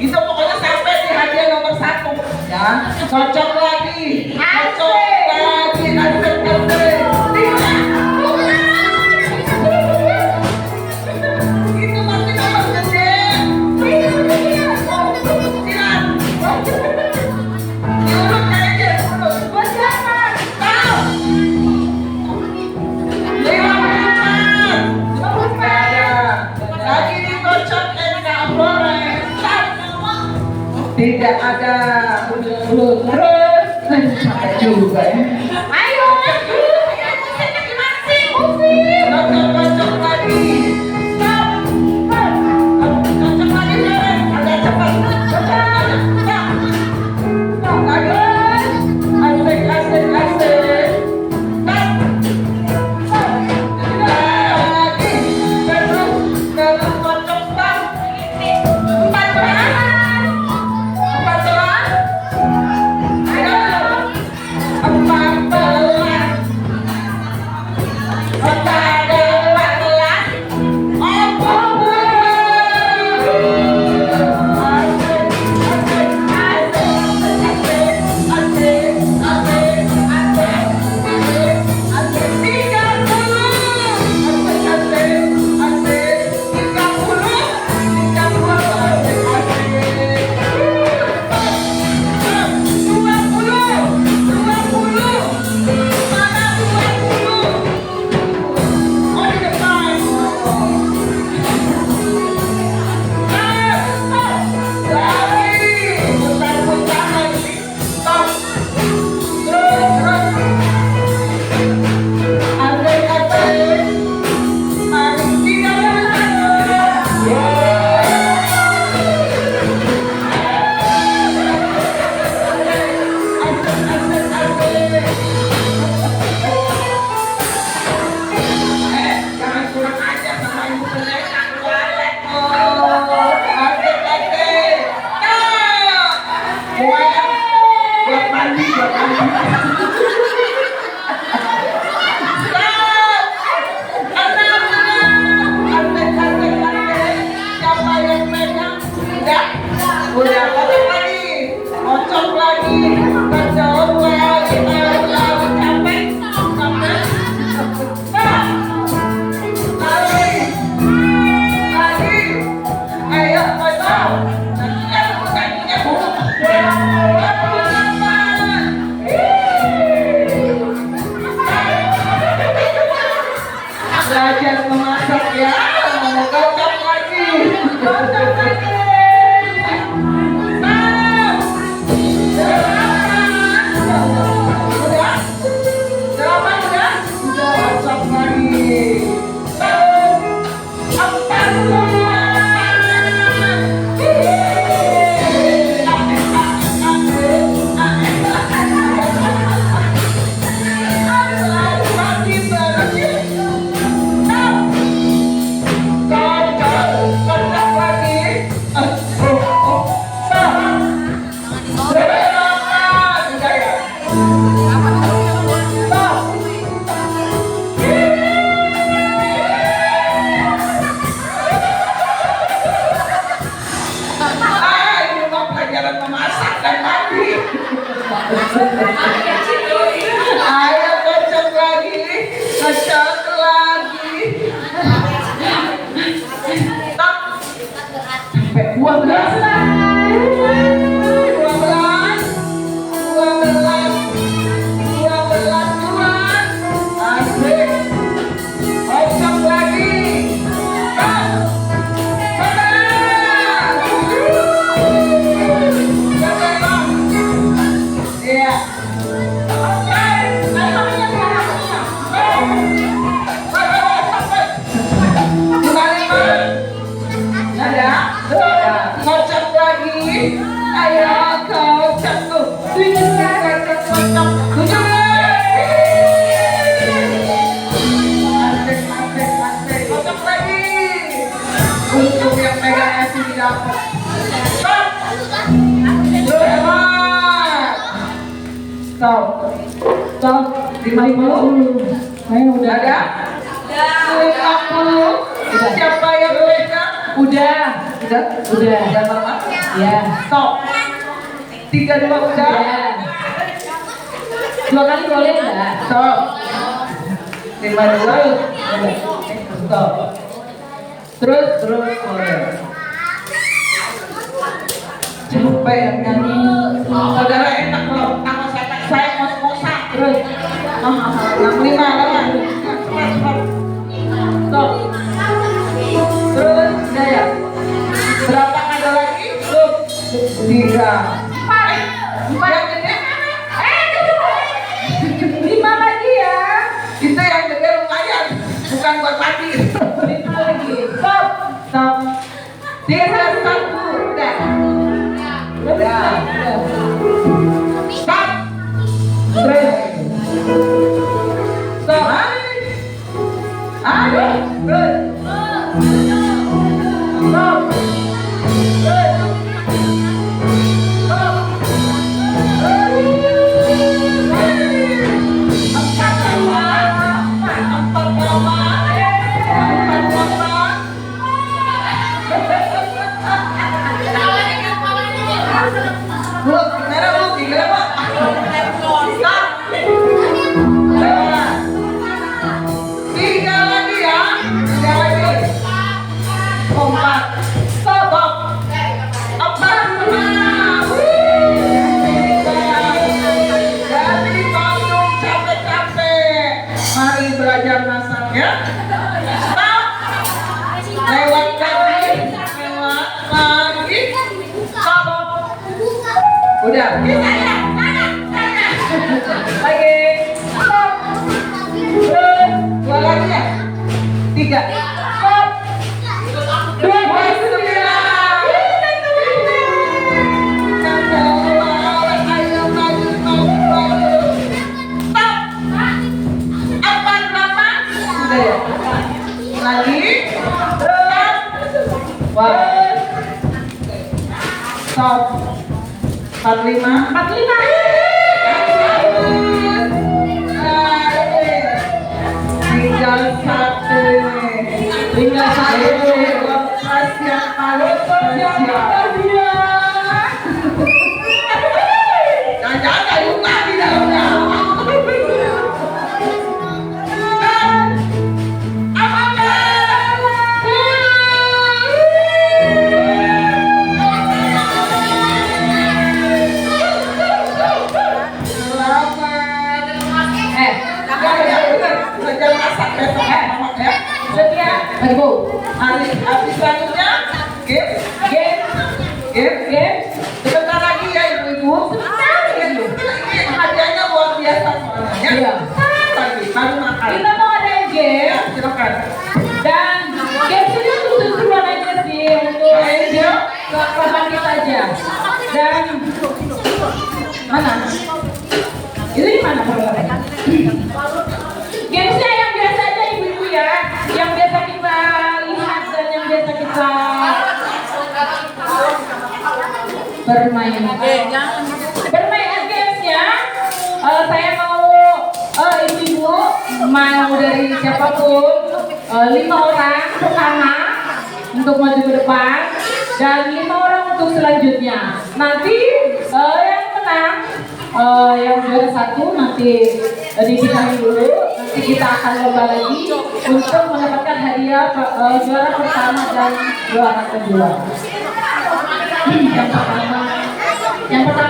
Itu pokoknya sampai di hadiah nomor 1 ya. Cocok lagi. Cocok lagi. Asik. Itu masih nomor gede. Siap. Diurut kayaknya. Urut. Tahu. 54. Lagi dikocok enggak boleh. Tidak ada. Terus capek juga ya. Ayo, Cocok lagi. Stop. Cocok lagi Karen. Agak cepat. Cepat. Stop lagi. Asik. Stop. Lagi. Terus cocok stop. 14. 14. Ayo. 14. Udah kocok lagi, kocok lagi, kocok lagi, sampai, lagi, ayo kocok, belajar memasak ya, kocok lagi, kocok lagi. Lagi. Untuk yang pegang nasi di dapur. Stop. Hebat. Stop. Stop. 50. Ayo udah. Ada? 50. Siapa yang pegang? Udah. Udah? Udah. Udah mama? Ya. Stop. 32 udah? Ya. 2 kali boleh enggak? Stop. 52. Stop. Terus boleh. Capek yang nyanyi. Saudara enak loh. Saya ngos-ngosan terus. 65 lama. Stop. Terus udah ya. Berapa ada lagi? 3. 4 yang gede. 5 lagi ya. Itu yang gede lumayan. Bukan buat mati. 5 lagi. Stop. Stop. 31. Udah. Udah. Stop. Terus. Stop. Aduh. Terus. Stop. Terus. Stop. Mari belajar masaknya. Stop. Lewat lagi. Stop. Udah. Lagi. Stop. Terus. 2 lagi ya. 3. Stop. 29. Lagi. Terus. Stop. 45. 45. Tinggal 1. Tinggal 1. Yang paling spesial. Jangan lupa di dalamnya. Belajar masak besok ya, mama ya. Setia. Ayo. Habis selanjutnya game. Sebentar lagi ya ibu-ibu. Sebentar ya ibu. Ini hadiahnya luar biasa soalnya. Iya. Sebentar lagi baru makan. Kita mau ada game. Ya, silakan. Dan game ini untuk seruan aja sih untuk kelapan kita aja. Dan mana? Ini di mana perlawanan? Gamesnya yang biasa aja ibu-ibu ya, yang biasa kita lihat dan yang biasa kita bermain. Bermain gamesnya. Saya mau ibu-ibu mau dari siapapun 5 orang pertama untuk maju ke depan dan 5 orang untuk selanjutnya. Nanti yang menang yang juara 1 nanti dipisahin dulu. Nanti kita akan lomba lagi untuk mendapatkan hadiah juara pertama dan juara kedua. Yang pertama